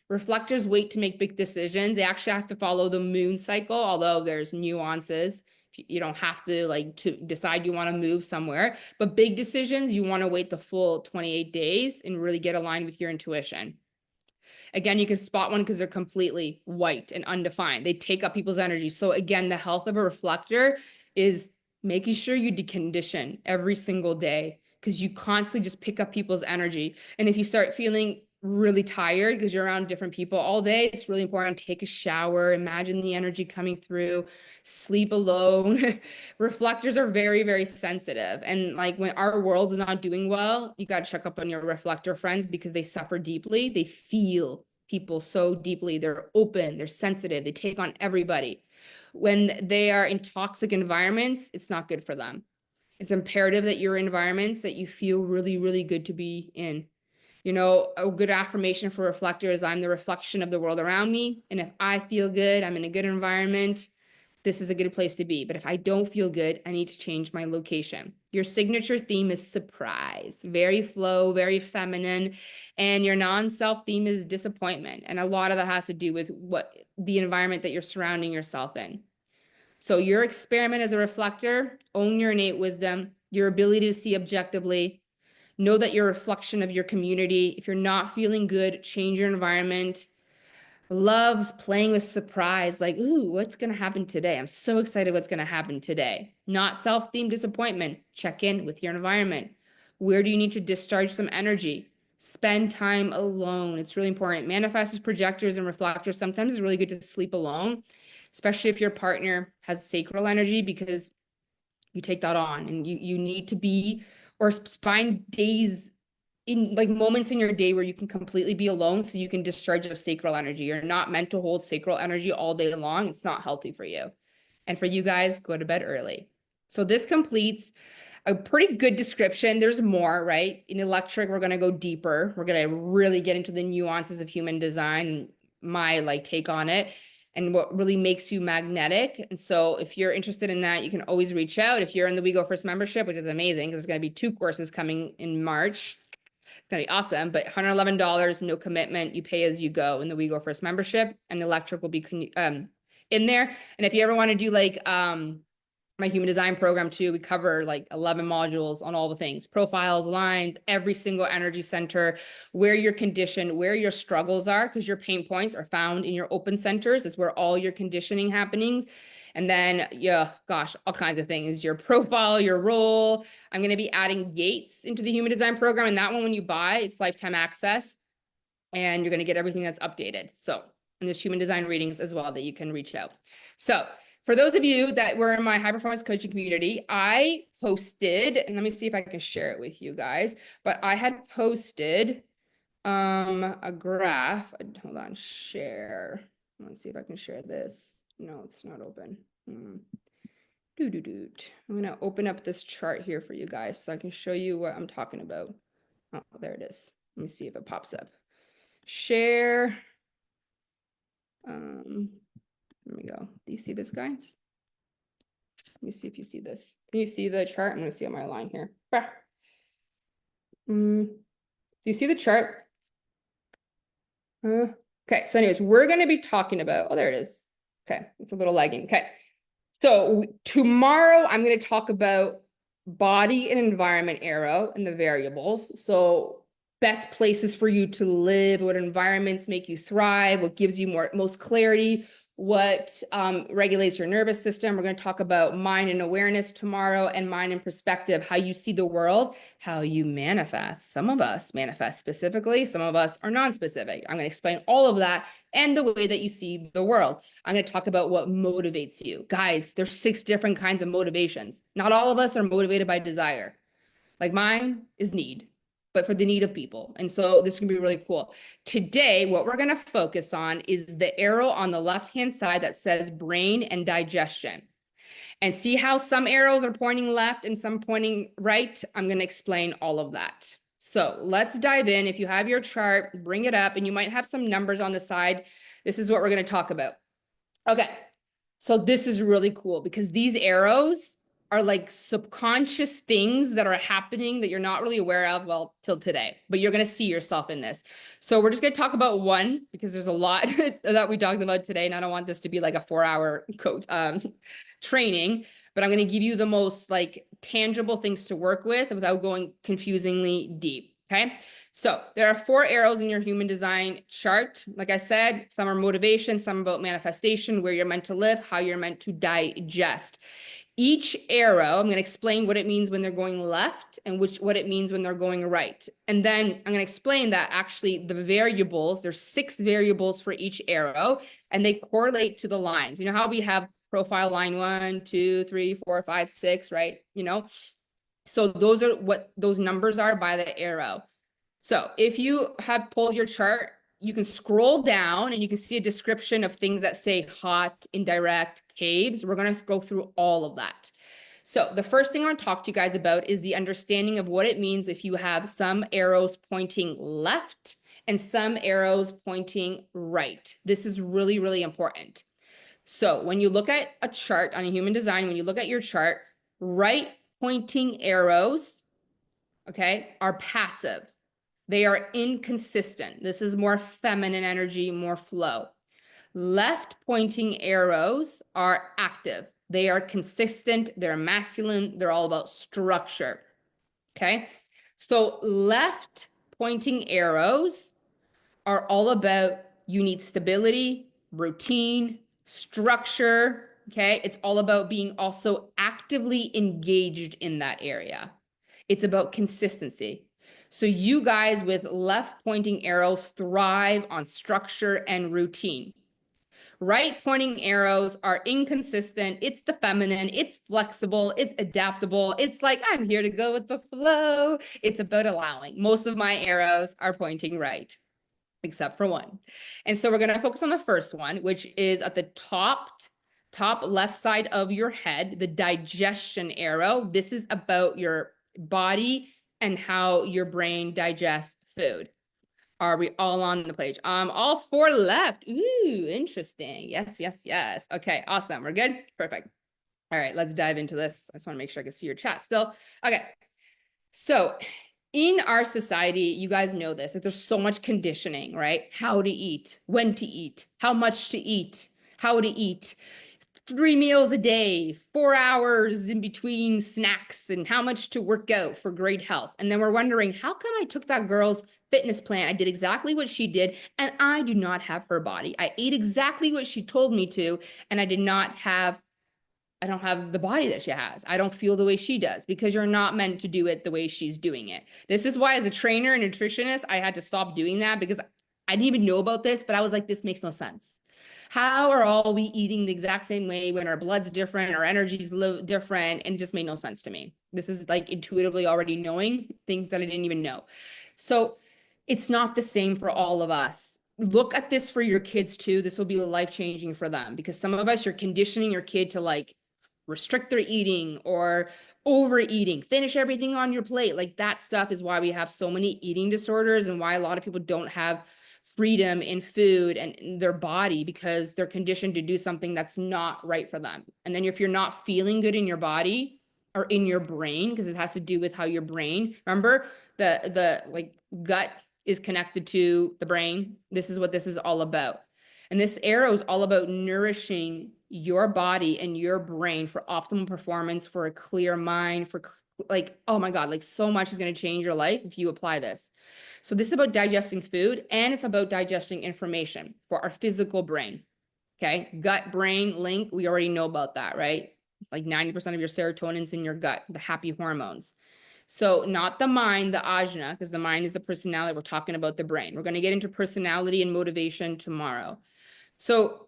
Reflectors wait to make big decisions. They actually have to follow the moon cycle, although there's nuances. You don't have to like to decide you want to move somewhere, but big decisions, you want to wait the full 28 days and really get aligned with your intuition. Again, you can spot one because they're completely white and undefined. They take up people's energy. So again, the health of a reflector is making sure you decondition every single day because you constantly just pick up people's energy. And if you start feeling really tired because you're around different people all day, it's really important to take a shower, imagine the energy coming through, sleep alone. Reflectors are very, very sensitive. And like when our world is not doing well, you got to check up on your reflector friends because they suffer deeply. They feel people so deeply. They're open, they're sensitive, they take on everybody. when they are in toxic environments, it's not good for them. It's imperative that you're in environments that you feel really, really good to be in. You know, a good affirmation for reflector is I'm the reflection of the world around me. And if I feel good, I'm in a good environment, this is a good place to be. But if I don't feel good, I need to change my location. Your signature theme is surprise, very flow, very feminine. And your non-self theme is disappointment. And a lot of that has to do with what the environment that you're surrounding yourself in. So your experiment as a reflector, own your innate wisdom, your ability to see objectively, know that you're a reflection of your community. If you're not feeling good, change your environment. Loves playing with surprise, like, ooh, what's going to happen today? I'm so excited what's going to happen today. Not self-themed disappointment. Check in with your environment. Where do you need to discharge some energy? Spend time alone. It's really important. Manifestors, projectors, and reflectors, sometimes it's really good to sleep alone, especially if your partner has sacral energy, because you take that on and you need to be, or find days in like moments in your day where you can completely be alone so you can discharge of sacral energy. You're not meant to hold sacral energy all day long. It's not healthy for you. And for you guys, go to bed early. So this completes a pretty good description. There's more, right? In electric, we're going to go deeper. We're going to really get into the nuances of human design and my like take on it and what really makes you magnetic. And so if you're interested in that, you can always reach out. If you're in the We Go First membership, which is amazing, because there's going to be 2 courses coming in March. It's gonna be awesome, but $111, no commitment. You pay as you go in the We Go First membership, and electric will be in there. And if you ever want to do like my human design program too, we cover like 11 modules on all the things, profiles, lines, every single energy center, where you're conditioned, where your struggles are, because your pain points are found in your open centers. It's where all your conditioning happening. And then, yeah, gosh, all kinds of things, your profile, your role. I'm going to be adding gates into the human design program. And that one, when you buy, it's lifetime access and you're going to get everything that's updated. So, and there's human design readings as well that you can reach out. So for those of you that were in my high performance coaching community, I posted, and let me see if I can share it with you guys, but I had posted a graph. Hold on, share. Let's see if I can share this. No, it's not open. I'm gonna open up this chart here for you guys so I can show you what I'm talking about. Oh, there it is. Let me see if it pops up. Share. There we go. Do you see this, guys? Let me see if you see this. Can you see the chart? I'm gonna see on my line here. Do you see the chart? Okay, so anyways, we're going to be talking about, oh, there it is. Okay, it's a little lagging. Okay, so tomorrow I'm going to talk about body and environment arrow and the variables. So best places for you to live, what environments make you thrive, what gives you most clarity, what regulates your nervous system. We're going to talk about mind and awareness tomorrow, and mind and perspective, how you see the world, how you manifest. Some of us manifest specifically, some of us are non-specific. I'm going to explain all of that and the way that you see the world. I'm going to talk about what motivates you. Guys, there's 6 different kinds of motivations. Not all of us are motivated by desire. Like mine is need, but for the need of people. And so this can be really cool. Today, what we're going to focus on is the arrow on the left-hand side that says brain and digestion. And see how some arrows are pointing left and some pointing right? I'm going to explain all of that. So let's dive in. If you have your chart, bring it up, and you might have some numbers on the side. This is what we're going to talk about. Okay, so this is really cool because these arrows are like subconscious things that are happening that you're not really aware of, well, till today, but you're going to see yourself in this. So we're just going to talk about one because there's a lot that we talked about today, and I don't want this to be like a 4-hour coach training, but I'm going to give you the most like tangible things to work with without going confusingly deep. Okay. So there are 4 arrows in your human design chart. Like I said, some are motivation, some about manifestation, where you're meant to live, how you're meant to digest. Each arrow, I'm going to explain what it means when they're going left and what it means when they're going right. And then I'm going to explain that actually the variables, there's 6 variables for each arrow, and they correlate to the lines. You know how we have profile line 1, 2, 3, 4, 5, 6, right? You know, so those are what those numbers are by the arrow. So if you have pulled your chart, you can scroll down and you can see a description of things that say hot, indirect, caves. We're going to go through all of that. So the first thing I want to talk to you guys about is the understanding of what it means if you have some arrows pointing left and some arrows pointing right. This is really, really important. So when you look at a chart on a human design, when you look at your chart, right pointing arrows, okay, are passive. They are inconsistent. This is more feminine energy, more flow. Left pointing arrows are active. They are consistent. They're masculine. They're all about structure. Okay. So left pointing arrows are all about, you need stability, routine, structure. Okay. It's all about being also actively engaged in that area. It's about consistency. So you guys with left pointing arrows thrive on structure and routine. Right pointing arrows are inconsistent. It's the feminine. It's flexible. It's adaptable. It's like, I'm here to go with the flow. It's about allowing. Most of my arrows are pointing right, except for one. And so we're going to focus on the first one, which is at the top left side of your head, the digestion arrow. This is about your body and how your brain digests food. Are we all on the page? All four left. Ooh, interesting. Yes, yes, yes. Okay, awesome. We're good? Perfect. All right, let's dive into this. I just want to make sure I can see your chat still. Okay. So in our society, you guys know this, like there's so much conditioning, right? How to eat, when to eat, how much to eat, how to eat. 3 meals a day, 4 hours in between snacks, and how much to work out for great health. And then we're wondering, how come I took that girl's fitness plan? I did exactly what she did, and I do not have her body. I ate exactly what she told me to, and I don't have the body that she has. I don't feel the way she does, because you're not meant to do it the way she's doing it. This is why, as a trainer and nutritionist, I had to stop doing that, because I didn't even know about this, but I was like, this makes no sense. How are all we eating the exact same way when our blood's different, our energy's different, and it just made no sense to me. This is like intuitively already knowing things that I didn't even know. So it's not the same for all of us. Look at this for your kids too. This will be life-changing for them, because some of us, you're conditioning your kid to like restrict their eating or overeating, finish everything on your plate. Like that stuff is why we have so many eating disorders and why a lot of people don't have freedom in food and in their body, because they're conditioned to do something that's not right for them. And then if you're not feeling good in your body or in your brain, because it has to do with how your brain, remember the like gut is connected to the brain. This is what this is all about. And this arrow is all about nourishing your body and your brain for optimal performance, for a clear mind, for like, oh my God, like so much is going to change your life if you apply this. So this is about digesting food, and it's about digesting information for our physical brain. Okay. Gut brain link. We already know about that, right? Like 90% of your serotonin's in your gut, the happy hormones. So not the mind, the ajna, because the mind is the personality. We're talking about the brain. We're going to get into personality and motivation tomorrow. So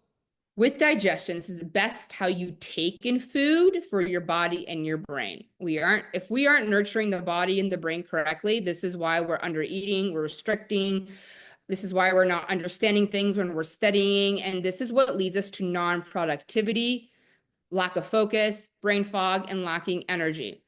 with digestion, this is the best how you take in food for your body and your brain. If we aren't nurturing the body and the brain correctly, this is why we're under eating, we're restricting. This is why we're not understanding things when we're studying. And this is what leads us to non-productivity, lack of focus, brain fog, and lacking energy.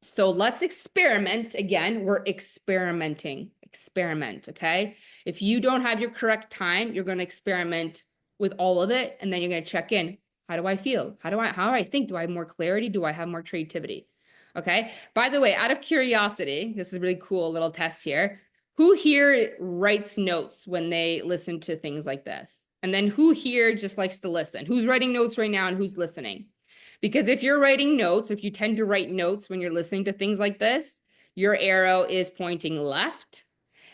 So let's experiment. Again, we're experimenting. Experiment, okay? If you don't have your correct time, you're going to experiment with all of it, and then you're going to check in. How do I feel? How do I think? Do I have more clarity? Do I have more creativity? Okay. By the way, out of curiosity, this is a really cool little test here. Who here writes notes when they listen to things like this? And then who here just likes to listen? Who's writing notes right now and who's listening? Because if you're writing notes, if you tend to write notes when you're listening to things like this, your arrow is pointing left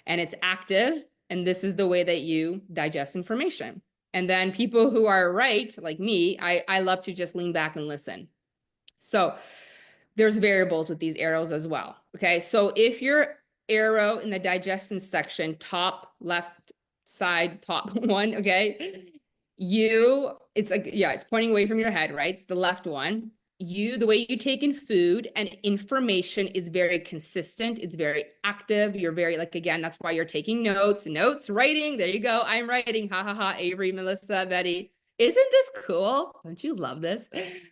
and it's active. And this is the way that you digest information. And then people who are right, like me, I love to just lean back and listen. So there's variables with these arrows as well. Okay, so if your arrow in the digestion section, top left side, top one, okay, it's like, yeah, it's pointing away from your head, right? It's the left one. the way you take in food and information is very consistent. It's very active. You're very, like, again, that's why you're taking notes, writing. There you go. I'm writing. Ha ha ha. Avery, Melissa, Betty. Isn't this cool? Don't you love this?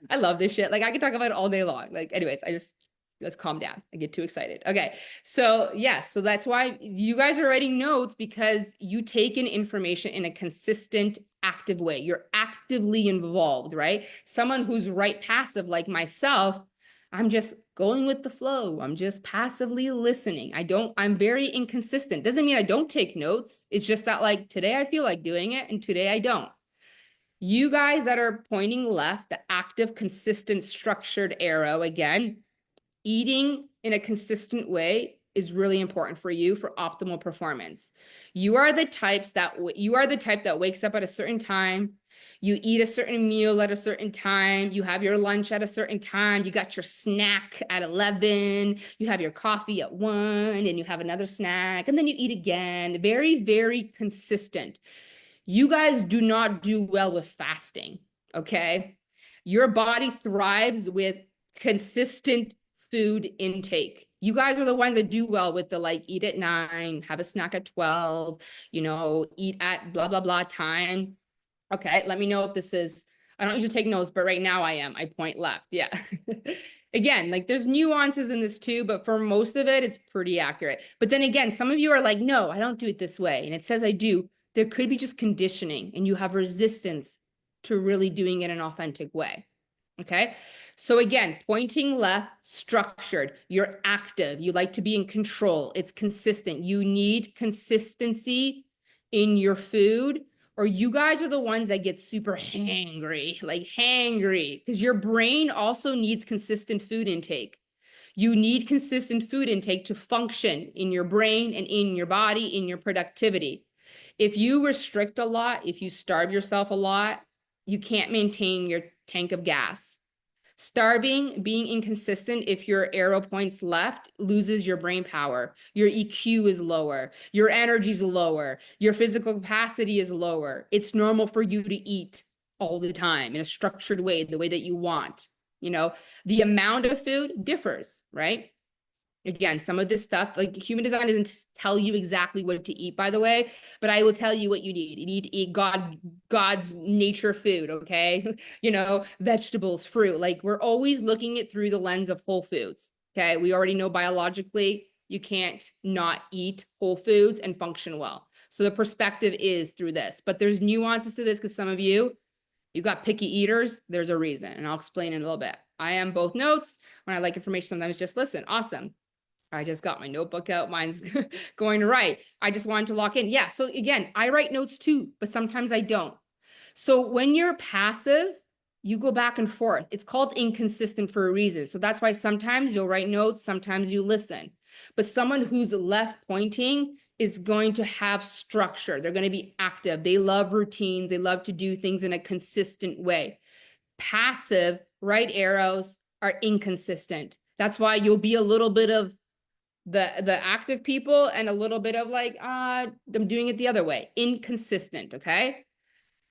I love this shit. Like, I could talk about it all day long. Like, anyways, let's calm down. I get too excited. Okay. So yeah, so that's why you guys are writing notes, because you take in information in a consistent, active way. You're actively involved, right? Someone who's right passive like myself, I'm just going with the flow. I'm just passively listening. I'm very inconsistent. Doesn't mean I don't take notes. It's just that, like, today I feel like doing it and today I don't. You guys that are pointing left, the active, consistent, structured arrow, again, eating in a consistent way is really important for you for optimal performance. You are the type that wakes up at a certain time. You eat a certain meal at a certain time. You have your lunch at a certain time. You got your snack at 11. You have your coffee at 1, and you have another snack, and then you eat again. Very, very consistent. You guys do not do well with fasting, okay? Your body thrives with consistent food intake. You guys are the ones that do well with the, like, eat at 9, have a snack at 12, eat at blah, blah, blah time. Okay, let me know if this is, I don't usually take notes, but right now I point left. Yeah. Again, like, there's nuances in this too, but for most of it, it's pretty accurate. But then again, some of you are like, no, I don't do it this way. And it says I do. There could be just conditioning and you have resistance to really doing it an authentic way. Okay. So again, pointing left, structured, you're active, you like to be in control, it's consistent. You need consistency in your food, or you guys are the ones that get super hangry, because your brain also needs consistent food intake. You need consistent food intake to function in your brain and in your body, in your productivity. If you restrict a lot, if you starve yourself a lot, you can't maintain your tank of gas. Starving, being inconsistent, if your arrow points left, loses your brain power. Your EQ is lower. Your energy is lower. Your physical capacity is lower. It's normal for you to eat all the time in a structured way, the way that you want. The amount of food differs, right? Again, some of this stuff, like, human design doesn't tell you exactly what to eat, by the way, but I will tell you what you need. You need to eat God's nature food, okay? Vegetables, fruit. Like, we're always looking at through the lens of whole foods, okay? We already know biologically you can't not eat whole foods and function well. So the perspective is through this, but there's nuances to this because some of you got picky eaters. There's a reason, and I'll explain in a little bit. I am both notes. When I like information, sometimes just listen. Awesome. I just got my notebook out. Mine's going to write. I just wanted to lock in. Yeah. So again, I write notes too, but sometimes I don't. So when you're passive, you go back and forth. It's called inconsistent for a reason. So that's why sometimes you'll write notes, sometimes you listen. But someone who's left pointing is going to have structure. They're going to be active. They love routines. They love to do things in a consistent way. Passive, right arrows are inconsistent. That's why you'll be a little bit of the active people and a little bit of like, I'm doing it the other way. Inconsistent, okay?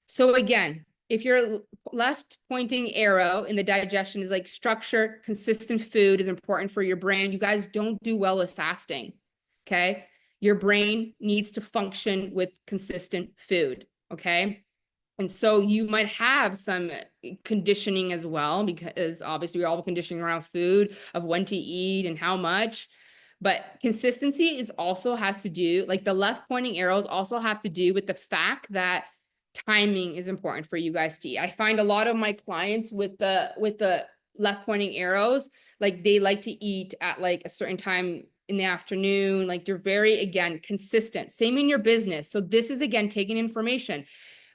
So again, if your left pointing arrow in the digestion is like structure, consistent food is important for your brain. You guys don't do well with fasting, okay? Your brain needs to function with consistent food, okay? And so you might have some conditioning as well, because obviously we're all conditioning around food of when to eat and how much. But consistency also has to do, like, the left pointing arrows also have to do with the fact that timing is important for you guys to eat. I find a lot of my clients with the left pointing arrows, like, they like to eat at like a certain time in the afternoon. Like, you're very, again, consistent. Same in your business. So this is, again, taking information.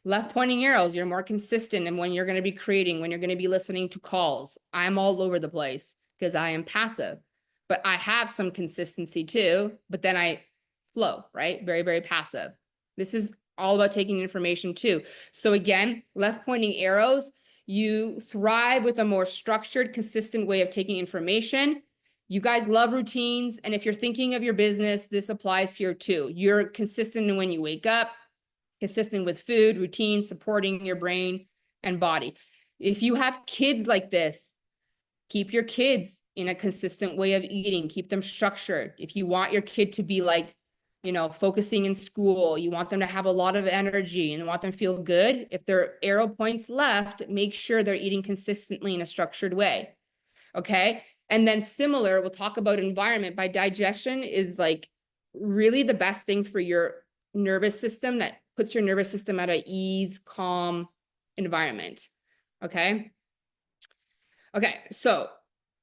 Left pointing arrows, you're more consistent in when you're going to be creating, when you're going to be listening to calls. I'm all over the place because I am passive. But I have some consistency too, but then I flow, right? Very, very passive. This is all about taking information too. So again, left pointing arrows, you thrive with a more structured, consistent way of taking information. You guys love routines. And if you're thinking of your business, this applies here too. You're consistent in when you wake up, consistent with food, routine, supporting your brain and body. If you have kids like this, Keep your kids in a consistent way of eating. Keep them structured. If you want your kid to be like, focusing in school, you want them to have a lot of energy and want them to feel good. If their arrow points left, make sure they're eating consistently in a structured way. Okay. And then similar, we'll talk about environment. By digestion is like really the best thing for your nervous system, that puts your nervous system at an ease, calm environment. Okay. Okay. So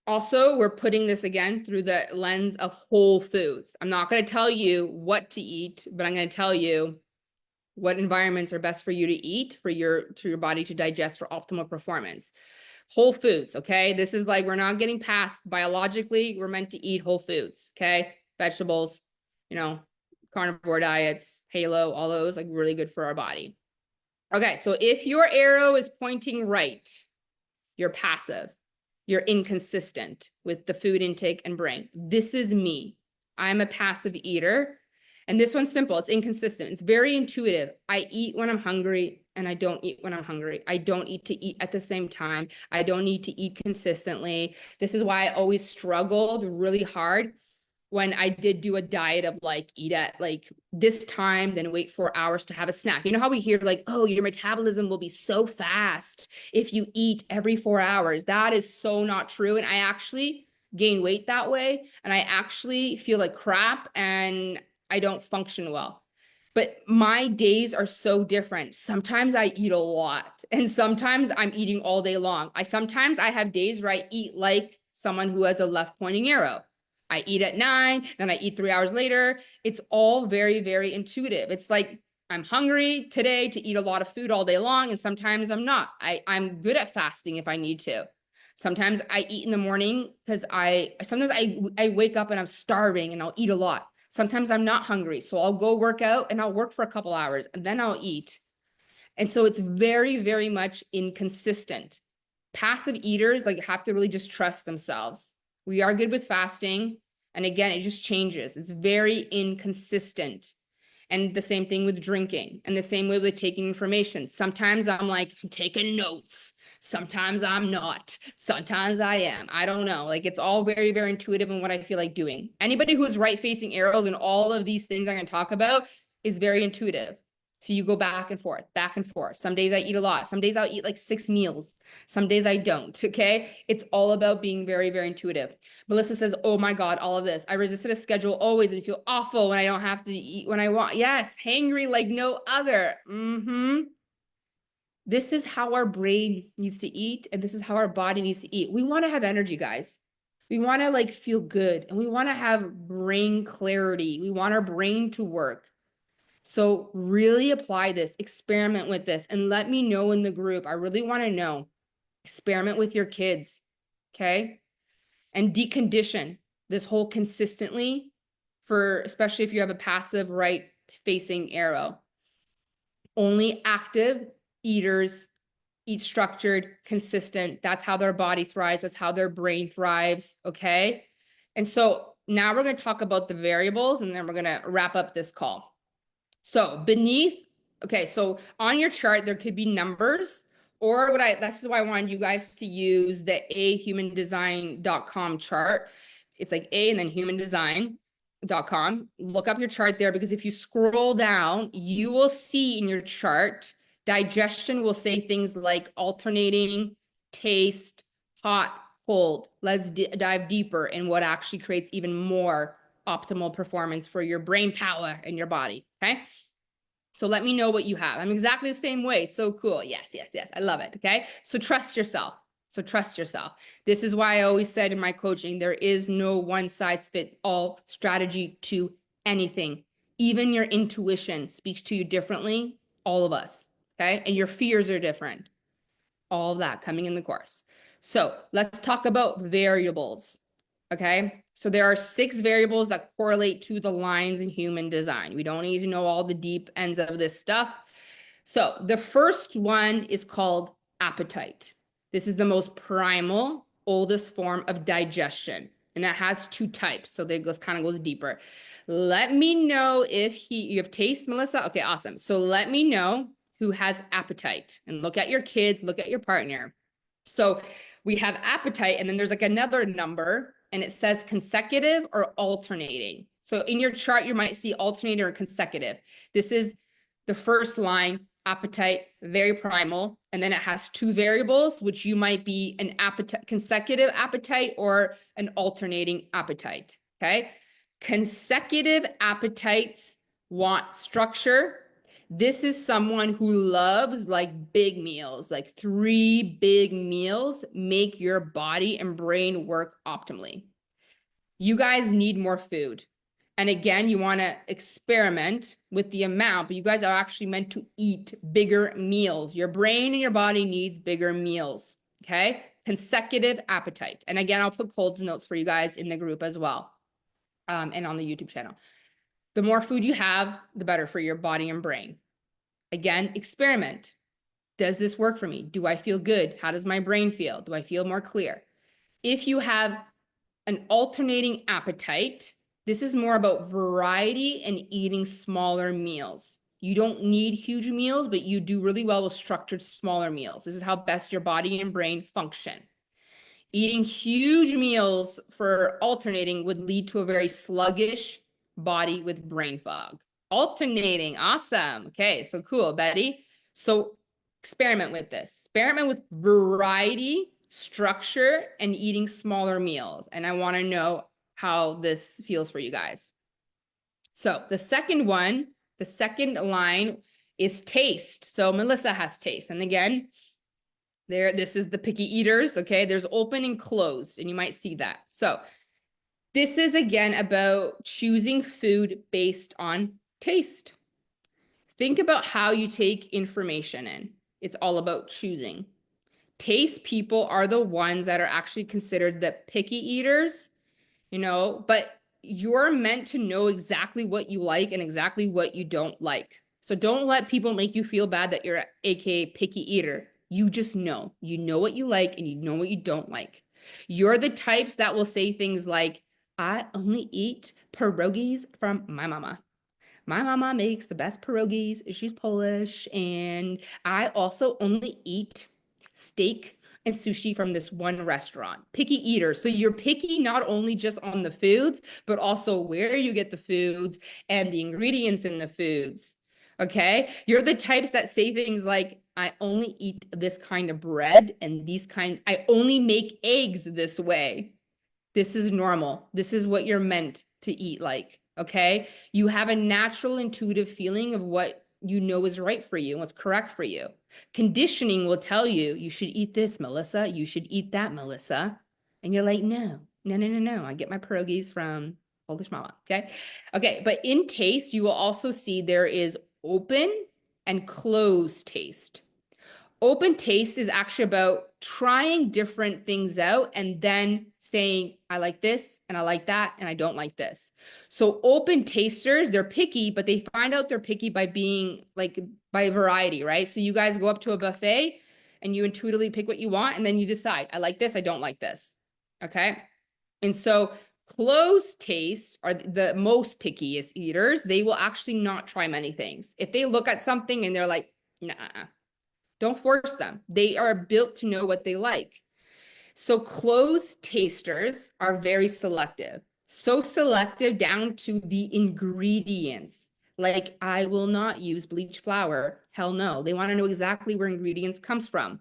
also we're putting this again through the lens of whole foods. I'm not going to tell you what to eat, but I'm going to tell you what environments are best for you to eat for your body to digest for optimal performance. Whole foods, okay? This is like, we're not getting past biologically, we're meant to eat whole foods, okay? Vegetables, carnivore diets, paleo, all those, like really good for our body. Okay, so if your arrow is pointing right, you're passive. You're inconsistent with the food intake and brain. This is me. I'm a passive eater. And this one's simple. It's inconsistent. It's very intuitive. I eat when I'm hungry and I don't eat when I'm hungry. I don't eat to eat at the same time. I don't need to eat consistently. This is why I always struggled really hard when I did do a diet of like eat at like this time, then wait 4 hours to have a snack. You know how we hear like, oh, your metabolism will be so fast if you eat every 4 hours. That is so not true. And I actually gain weight that way. And I actually feel like crap and I don't function well. But my days are so different. Sometimes I eat a lot and sometimes I'm eating all day long. Sometimes I have days where I eat like someone who has a left pointing arrow. I eat at 9, then I eat 3 hours later. It's all very, very intuitive. It's like I'm hungry today to eat a lot of food all day long, and sometimes I'm not. I'm good at fasting if I need to. Sometimes I eat in the morning because sometimes I wake up and I'm starving and I'll eat a lot. Sometimes I'm not hungry, so I'll go work out and I'll work for a couple hours and then I'll eat. And so it's very, very much inconsistent. Passive eaters like have to really just trust themselves. We are good with fasting. And again, it just changes. It's very inconsistent. And the same thing with drinking and the same way with taking information. Sometimes I'm like, I'm taking notes. Sometimes I'm not. Sometimes I am. I don't know. Like it's all very, very intuitive in what I feel like doing. Anybody who's right facing arrows and all of these things I'm going to talk about is very intuitive. So you go back and forth, back and forth. Some days I eat a lot. Some days I'll eat like 6 meals. Some days I don't, okay? It's all about being very, very intuitive. Melissa says, oh my God, all of this. I resisted a schedule always and feel awful when I don't have to eat when I want. Yes, hangry like no other. This is how our brain needs to eat and this is how our body needs to eat. We want to have energy, guys. We want to like feel good and we want to have brain clarity. We want our brain to work. So really apply this, experiment with this, and let me know in the group. I really want to know. Experiment with your kids, okay? And decondition this whole consistently for, especially if you have a passive right facing arrow. Only active eaters eat structured, consistent. That's how their body thrives. That's how their brain thrives, okay? And so now we're going to talk about the variables and then we're going to wrap up this call. So beneath, okay, so on your chart, there could be numbers or this is why I wanted you guys to use the ahumandesign.com chart. It's like A and then humandesign.com. Look up your chart there because if you scroll down, you will see in your chart, digestion will say things like alternating, taste, hot, cold. Let's dive deeper in what actually creates even more optimal performance for your brain power and your body, okay? So let me know what you have. I'm exactly the same way. So cool. Yes, yes, yes. I love it, okay? So trust yourself. So trust yourself. This is why I always said in my coaching, there is no one size fit all strategy to anything. Even your intuition speaks to you differently, all of us, okay? And your fears are different. All of that coming in the course. So let's talk about variables. Okay, so there are 6 variables that correlate to the lines in human design. We don't need to know all the deep ends of this stuff. So the first one is called appetite. This is the most primal, oldest form of digestion, and it has 2 types. So it kind of goes deeper. Let me know if you have taste, Melissa. Okay, awesome. So let me know who has appetite, and look at your kids, look at your partner. So we have appetite, and then there's like another number, and it says consecutive or alternating. So in your chart, you might see alternating or consecutive. This is the first line, appetite, very primal. And then it has two variables, which you might be an appetite, consecutive appetite or an alternating appetite. Okay. Consecutive appetites want structure. This is someone who loves like big meals, like 3 big meals make your body and brain work optimally. You guys need more food. And again, you want to experiment with the amount, but you guys are actually meant to eat bigger meals. Your brain and your body needs bigger meals. Okay. Consecutive appetite. And again, I'll put Cold's notes for you guys in the group as well. And on the YouTube channel. The more food you have, the better for your body and brain. Again, experiment. Does this work for me? Do I feel good? How does my brain feel? Do I feel more clear? If you have an alternating appetite, this is more about variety and eating smaller meals. You don't need huge meals, but you do really well with structured smaller meals. This is how best your body and brain function. Eating huge meals for alternating would lead to a very sluggish body with brain fog. Alternating, awesome. Okay, so cool, Betty. So experiment with this. Experiment with variety, structure, and eating smaller meals. And I want to know how this feels for you guys. So the second one, the second line is taste. So Melissa has taste. And again, this is the picky eaters, okay? There's open and closed, and you might see that. So this is, again, about choosing food based on taste. Think about how you take information in. It's all about choosing. Taste people are the ones that are actually considered the picky eaters, but you're meant to know exactly what you like and exactly what you don't like. So don't let people make you feel bad that you're an AKA picky eater. You just know. You know what you like and you know what you don't like. You're the types that will say things like, I only eat pierogies from my mama. My mama makes the best pierogies. She's Polish. And I also only eat steak and sushi from this one restaurant. Picky eater. So you're picky not only just on the foods, but also where you get the foods and the ingredients in the foods. Okay? You're the types that say things like, I only eat this kind of bread and I only make eggs this way. This is normal. This is what you're meant to eat like. Okay? You have a natural intuitive feeling of what you know is right for you, what's correct for you. Conditioning will tell you, you should eat this, Melissa. You should eat that, Melissa. And you're like, no. I get my pierogies from Polish mama. Okay? Okay, but in taste, you will also see there is open and closed taste. Open taste is actually about trying different things out and then saying, I like this and I like that and I don't like this. So open tasters, they're picky, but they find out they're picky by being by variety, right? So you guys go up to a buffet and you intuitively pick what you want and then you decide, I like this, I don't like this. Okay. And so closed taste are the most pickiest eaters. They will actually not try many things. If they look at something and they're like, nah. Don't force them. They are built to know what they like. So closed tasters are very selective. So selective down to the ingredients. Like, I will not use bleach flour. Hell no. They want to know exactly where ingredients comes from.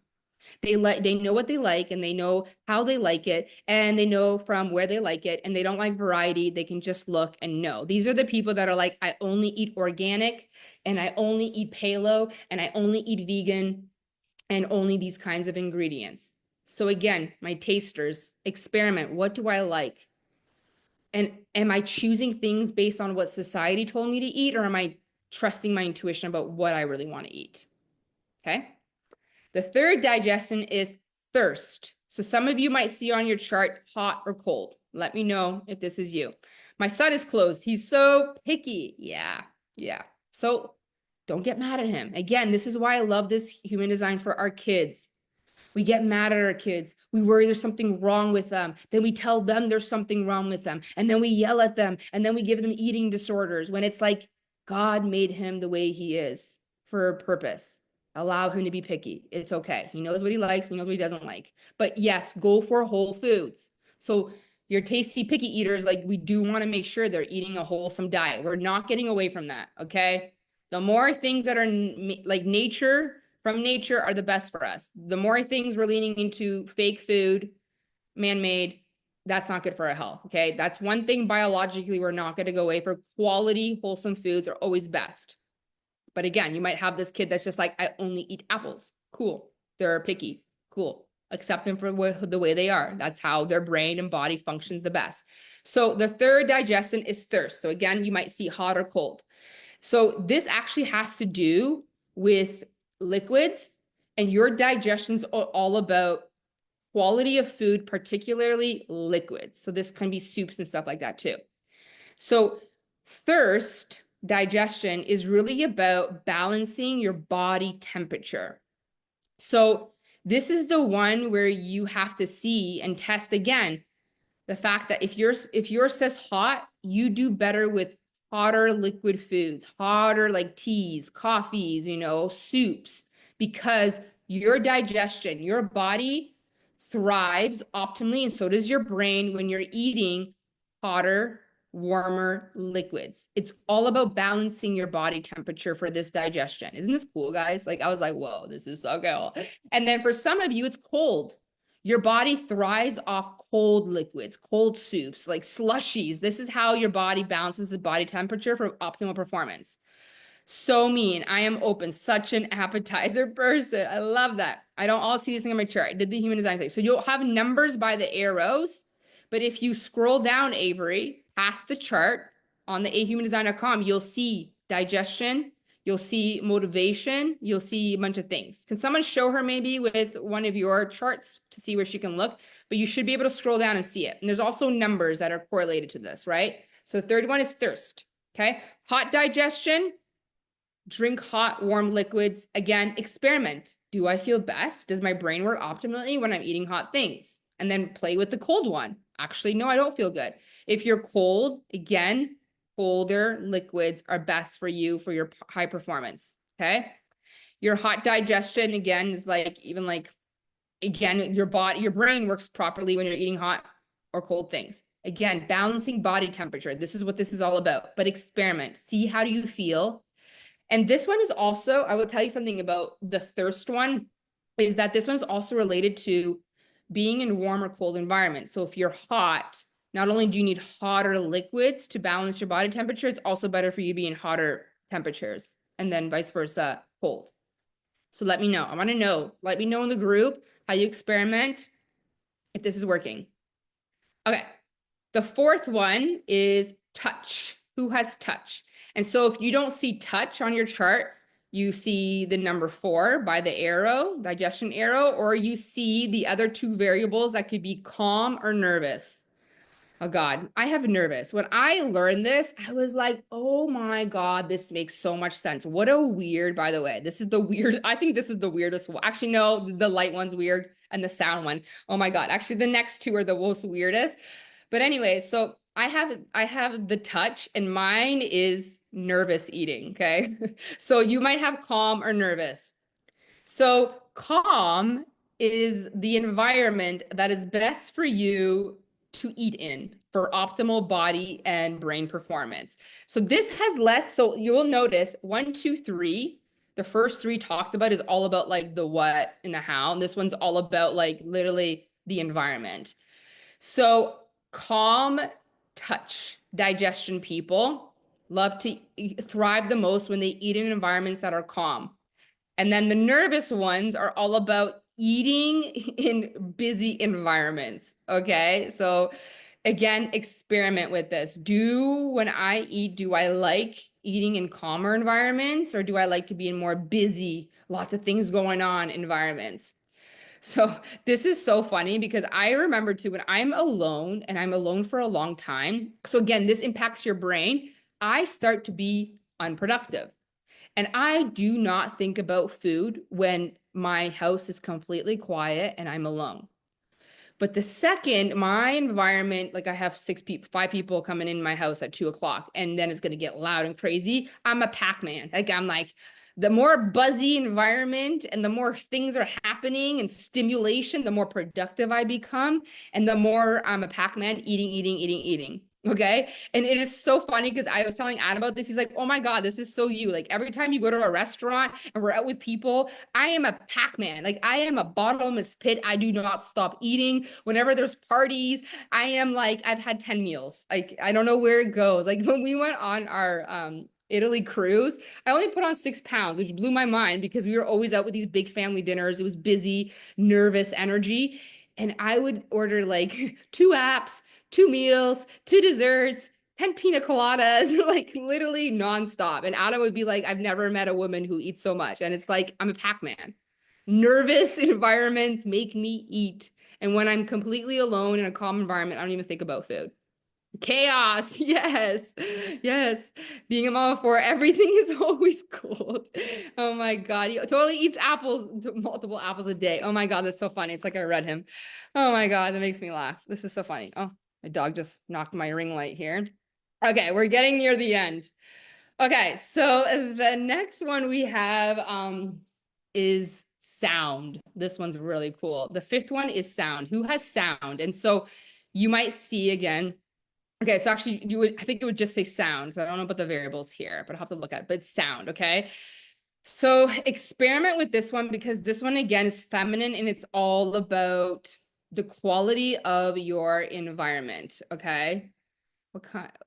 They know what they like and they know how they like it and they know from where they like it and they don't like variety. They can just look and know. These are the people that are like, I only eat organic and I only eat paleo and I only eat vegan and only these kinds of ingredients. So again, my tasters, experiment. What do I like? And am I choosing things based on what society told me to eat, or am I trusting my intuition about what I really want to eat? Okay. The third digestion is thirst. So some of you might see on your chart hot or cold. Let me know if this is you. My son is closed. He's so picky. Yeah. So don't get mad at him. Again, this is why I love this human design for our kids. We get mad at our kids. We worry there's something wrong with them. Then we tell them there's something wrong with them. And then we yell at them. And then we give them eating disorders when it's like God made him the way he is for a purpose. Allow him to be picky. It's okay. He knows what he likes. He knows what he doesn't like. But yes, go for whole foods. So your tasty picky eaters, like we do want to make sure they're eating a wholesome diet. We're not getting away from that. Okay. The more things that are like nature from nature are the best for us. The more things we're leaning into fake food, man-made, that's not good for our health. Okay. That's one thing biologically we're not going to go away for. Quality, wholesome foods are always best. But again, you might have this kid that's just like, I only eat apples. Cool. They're picky. Cool. Accept them for the way they are. That's how their brain and body functions the best. So the third digestion is thirst. So again, you might see hot or cold. So this actually has to do with liquids, and your digestion's all about quality of food, particularly liquids. So this can be soups and stuff like that too. So thirst digestion is really about balancing your body temperature. So this is the one where you have to see and test again the fact that if yours says hot, you do better with hotter liquid foods, hotter like teas, coffees, soups, because your digestion, your body thrives optimally, and so does your brain when you're eating hotter, warmer liquids. It's all about balancing your body temperature for this digestion. Isn't this cool, guys? Like, I was like, whoa, this is so cool. And then for some of you, it's cold. Your body thrives off cold liquids, cold soups, like slushies. This is how your body balances the body temperature for optimal performance. So mean. I am open. Such an appetizer person. I love that. I don't all see this thing on my chart. I did the human design study. So you'll have numbers by the arrows, but if you scroll down, Avery, past the chart on the ahumandesign.com, you'll see digestion, you'll see motivation, you'll see a bunch of things. Can someone show her maybe with one of your charts to see where she can look? But you should be able to scroll down and see it. And there's also numbers that are correlated to this, right? So the third one is thirst, okay? Hot digestion, drink hot, warm liquids. Again, experiment. Do I feel best? Does my brain work optimally when I'm eating hot things? And then play with the cold one. Actually, no, I don't feel good. If you're cold, again, colder liquids are best for you for your high performance, okay? Your hot digestion, again, is like, even like, again, your brain works properly when you're eating hot or cold things. Again, balancing body temperature. This is what this is all about. But experiment. See, how do you feel? And this one is also, I will tell you something about the thirst one, is that this one's also related to being in warm or cold environments. So if you're hot, not only do you need hotter liquids to balance your body temperature, it's also better for you being hotter temperatures, and then vice versa, cold. So let me know. I want to know. Let me know in the group how you experiment, if this is working. Okay. The fourth one is touch. Who has touch? And so if you don't see touch on your chart, you see the number 4 by the arrow, digestion arrow, or you see the other 2 variables that could be calm or nervous. Oh God, I have nervous. When I learned this, I was like, oh my God, this makes so much sense. What a weird, by the way, this is the weird, I think this is the weirdest one. Actually, no, the light one's weird and the sound one. Oh my God, actually the next 2 are the most weirdest. But anyway, so I have the touch, and mine is nervous eating, okay? So you might have calm or nervous. So calm is the environment that is best for you to eat in for optimal body and brain performance. So this has less, so you will notice 1, 2, 3, the first 3 talked about is all about like the what and the how. And this one's all about like literally the environment. So calm, touch, digestion people love to thrive the most when they eat in environments that are calm. And then the nervous ones are all about eating in busy environments. Okay. So again, experiment with this. When I eat, do I like eating in calmer environments, or do I like to be in more busy, lots of things going on environments? So this is so funny because I remember too, when I'm alone and I'm alone for a long time. So again, this impacts your brain. I start to be unproductive. And I do not think about food when my house is completely quiet and I'm alone. But the second my environment, like I have 5 people coming in my house at 2 o'clock, and then it's going to get loud and crazy. I'm a Pac-Man. Like I'm like, The more buzzy environment and the more things are happening and stimulation, the more productive I become. And the more I'm a Pac-Man eating. Okay. And it is so funny because I was telling Adam about this. He's like, oh my God, this is so you. Like every time you go to a restaurant and we're out with people, I am a Pac-Man. Like I am a bottomless pit. I do not stop eating. Whenever there's parties, I am like, I've had 10 meals. Like, I don't know where it goes. Like when we went on our Italy cruise, I only put on 6 pounds, which blew my mind because we were always out with these big family dinners. It was busy, nervous energy. And I would order like 2 apps, 2 meals, 2 desserts, 10 pina coladas, like literally nonstop. And Adam would be like, I've never met a woman who eats so much. And it's like, I'm a Pac-Man. Nervous environments make me eat. And when I'm completely alone in a calm environment, I don't even think about food. Chaos. Yes. Yes. Being a mom of four, everything is always cold. Oh my God. He totally eats apples, multiple apples a day. Oh my God. That's so funny. It's like I read him. Oh my God. That makes me laugh. This is so funny. Oh, my dog just knocked my ring light here. Okay. We're getting near the end. Okay. So the next one we have is sound. This one's really cool. The fifth one is sound. Who has sound? And so you might see again. Okay, so actually I think it would just say sound. I don't know about the variables here, but I'll have to look at it, but it's sound, okay? So experiment with this one because this one again is feminine and it's all about the quality of your environment, okay?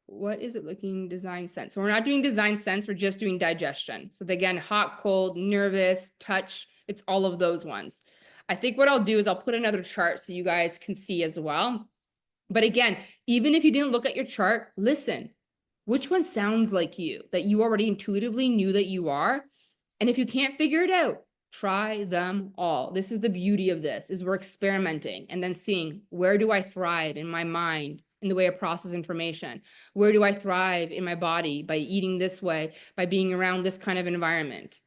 What is it looking design sense? So we're not doing design sense, we're just doing digestion. So again, hot, cold, nervous, touch, it's all of those ones. I think what I'll do is I'll put another chart so you guys can see as well. But again, even if you didn't look at your chart, listen, which one sounds like you, that you already intuitively knew that you are? And if you can't figure it out, try them all. This is the beauty of this, is we're experimenting and then seeing, where do I thrive in my mind, in the way I process information? Where do I thrive in my body by eating this way, by being around this kind of environment?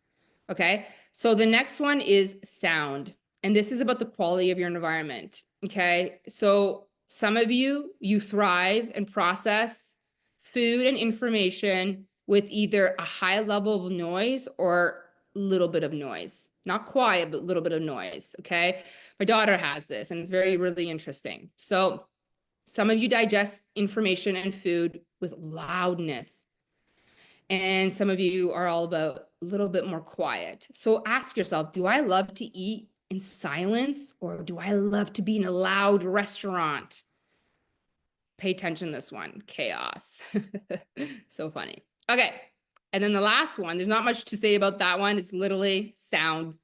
Okay, so the next one is sound. And this is about the quality of your environment. Okay, so some of you thrive and process food and information with either a high level of noise or a little bit of noise. Not quiet, but a little bit of noise, okay? My daughter has this, and it's really interesting. So some of you digest information and food with loudness. And some of you are all about a little bit more quiet. So ask yourself, do I love to eat in silence or do I love to be in a loud restaurant? Pay attention to this one, chaos. So funny. Okay. And then the last one, there's not much to say about that one. It's literally sound.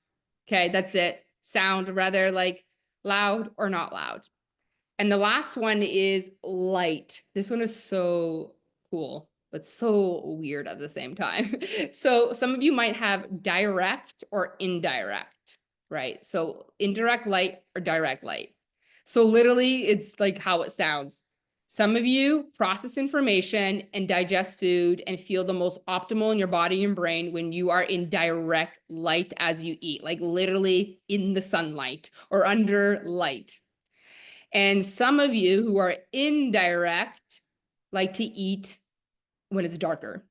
Okay, that's it. Sound, rather like loud or not loud. And the last one is light. This one is so cool, but so weird at the same time. So some of you might have direct or indirect, right? So indirect light or direct light. So literally it's like how it sounds. Some of you process information and digest food and feel the most optimal in your body and brain when you are in direct light as you eat, like literally in the sunlight or under light. And some of you who are indirect like to eat when it's darker.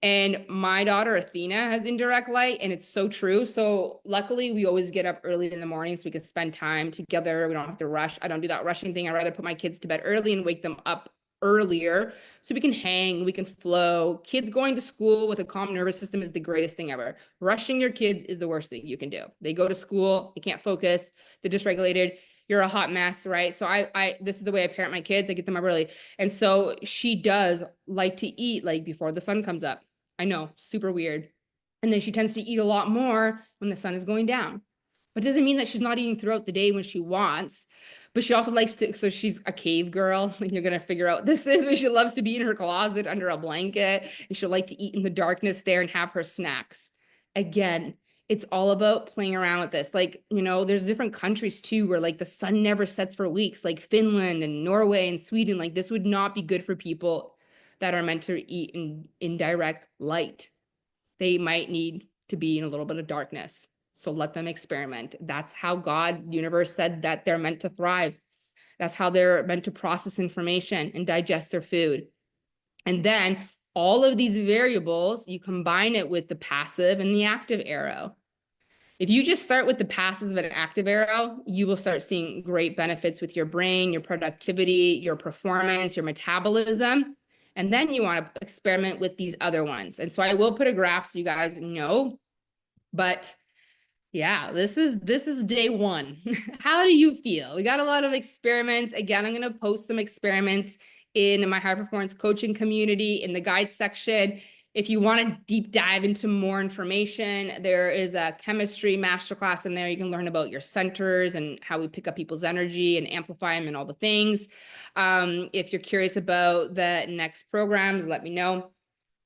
And my daughter Athena has indirect light, and it's so true. So luckily we always get up early in the morning so we can spend time together. We don't have to rush. I don't do that rushing thing. I'd rather put my kids to bed early and wake them up earlier so we can hang, we can flow. Kids going to school with a calm nervous system is the greatest thing ever. Rushing your kid is the worst thing you can do. They go to school, they can't focus, they're dysregulated. You're a hot mess, right? So this is the way I parent my kids. I get them up early. And so she does like to eat like before the sun comes up. I know, super weird. And then she tends to eat a lot more when the sun is going down. But it doesn't mean that she's not eating throughout the day when she wants. But she also likes to, so she's a cave girl. You're going to figure out what this is. But she loves to be in her closet under a blanket. And she'll like to eat in the darkness there and have her snacks. Again, it's all about playing around with this. Like, you know, there's different countries too where like the sun never sets for weeks, like Finland and Norway and Sweden. Like this would not be good for people that are meant to eat in direct light. They might need to be in a little bit of darkness. So let them experiment. That's how God, universe said that they're meant to thrive. That's how they're meant to process information and digest their food. And then all of these variables, you combine it with the passive and the active arrow. If you just start with the passive and active arrow, you will start seeing great benefits with your brain, your productivity, your performance, your metabolism. And then you want to experiment with these other ones. And so I will put a graph so you guys know, but yeah, this is day one. How do you feel? We got a lot of experiments. Again, I'm going to post some experiments in my high performance coaching community in the guide section. If you want to deep dive into more information, there is a chemistry masterclass in there. You can learn about your centers and how we pick up people's energy and amplify them and all the things. If you're curious about the next programs, let me know.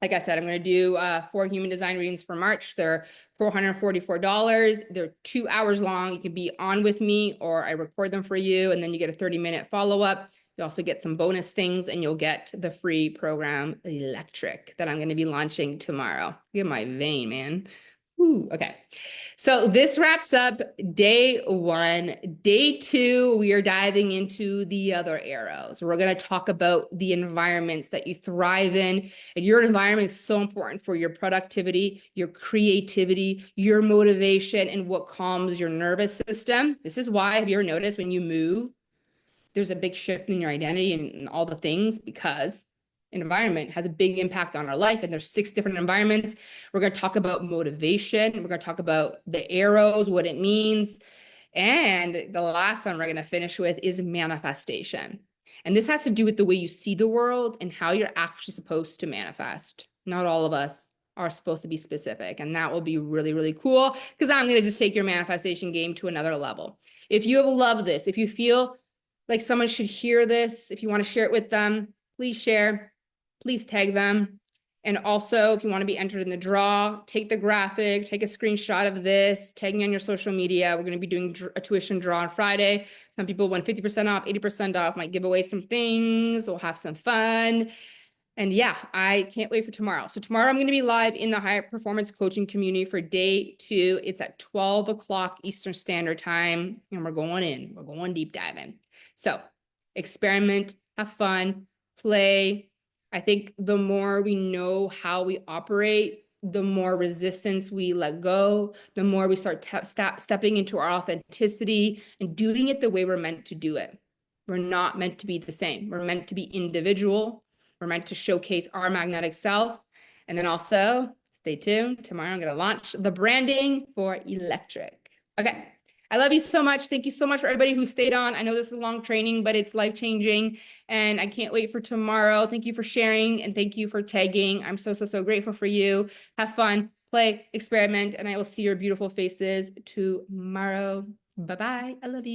Like I said, I'm going to do 4 human design readings for March. They're $444. They're 2 hours long. You can be on with me or I record them for you. And then you get a 30-minute follow-up. You also get some bonus things and you'll get the free program Electric that I'm going to be launching tomorrow. Get my vein, man. Ooh, okay. So this wraps up day one. Day two, we are diving into the other arrows. We're going to talk about the environments that you thrive in. And your environment is so important for your productivity, your creativity, your motivation, and what calms your nervous system. This is why, have you ever noticed when you move, there's a big shift in your identity and all the things, because environment has a big impact on our life. And there's 6 different environments. We're going to talk about motivation. We're going to talk about the arrows, what it means. And the last one we're going to finish with is manifestation. And this has to do with the way you see the world and how you're actually supposed to manifest. Not all of us are supposed to be specific. And that will be really, really cool, because I'm going to just take your manifestation game to another level. If you have loved this, if you feel like someone should hear this, if you want to share it with them, please share. Please tag them. And also, if you want to be entered in the draw, take the graphic, take a screenshot of this, tag me on your social media. We're going to be doing a tuition draw on Friday. Some people went 50% off, 80% off, might give away some things. We'll have some fun. And yeah, I can't wait for tomorrow. So tomorrow I'm going to be live in the high performance coaching community for day 2. It's at 12 o'clock Eastern Standard Time. And we're going in. We're going deep diving. So experiment, have fun, play. I think the more we know how we operate, the more resistance we let go, the more we start stepping into our authenticity and doing it the way we're meant to do it. We're not meant to be the same. We're meant to be individual. We're meant to showcase our magnetic self. And then also, stay tuned. Tomorrow I'm going to launch the branding for Electric. Okay. I love you so much. Thank you so much for everybody who stayed on. I know this is a long training, but it's life-changing. And I can't wait for tomorrow. Thank you for sharing and thank you for tagging. I'm so, so, so grateful for you. Have fun, play, experiment, and I will see your beautiful faces tomorrow. Bye-bye. I love you.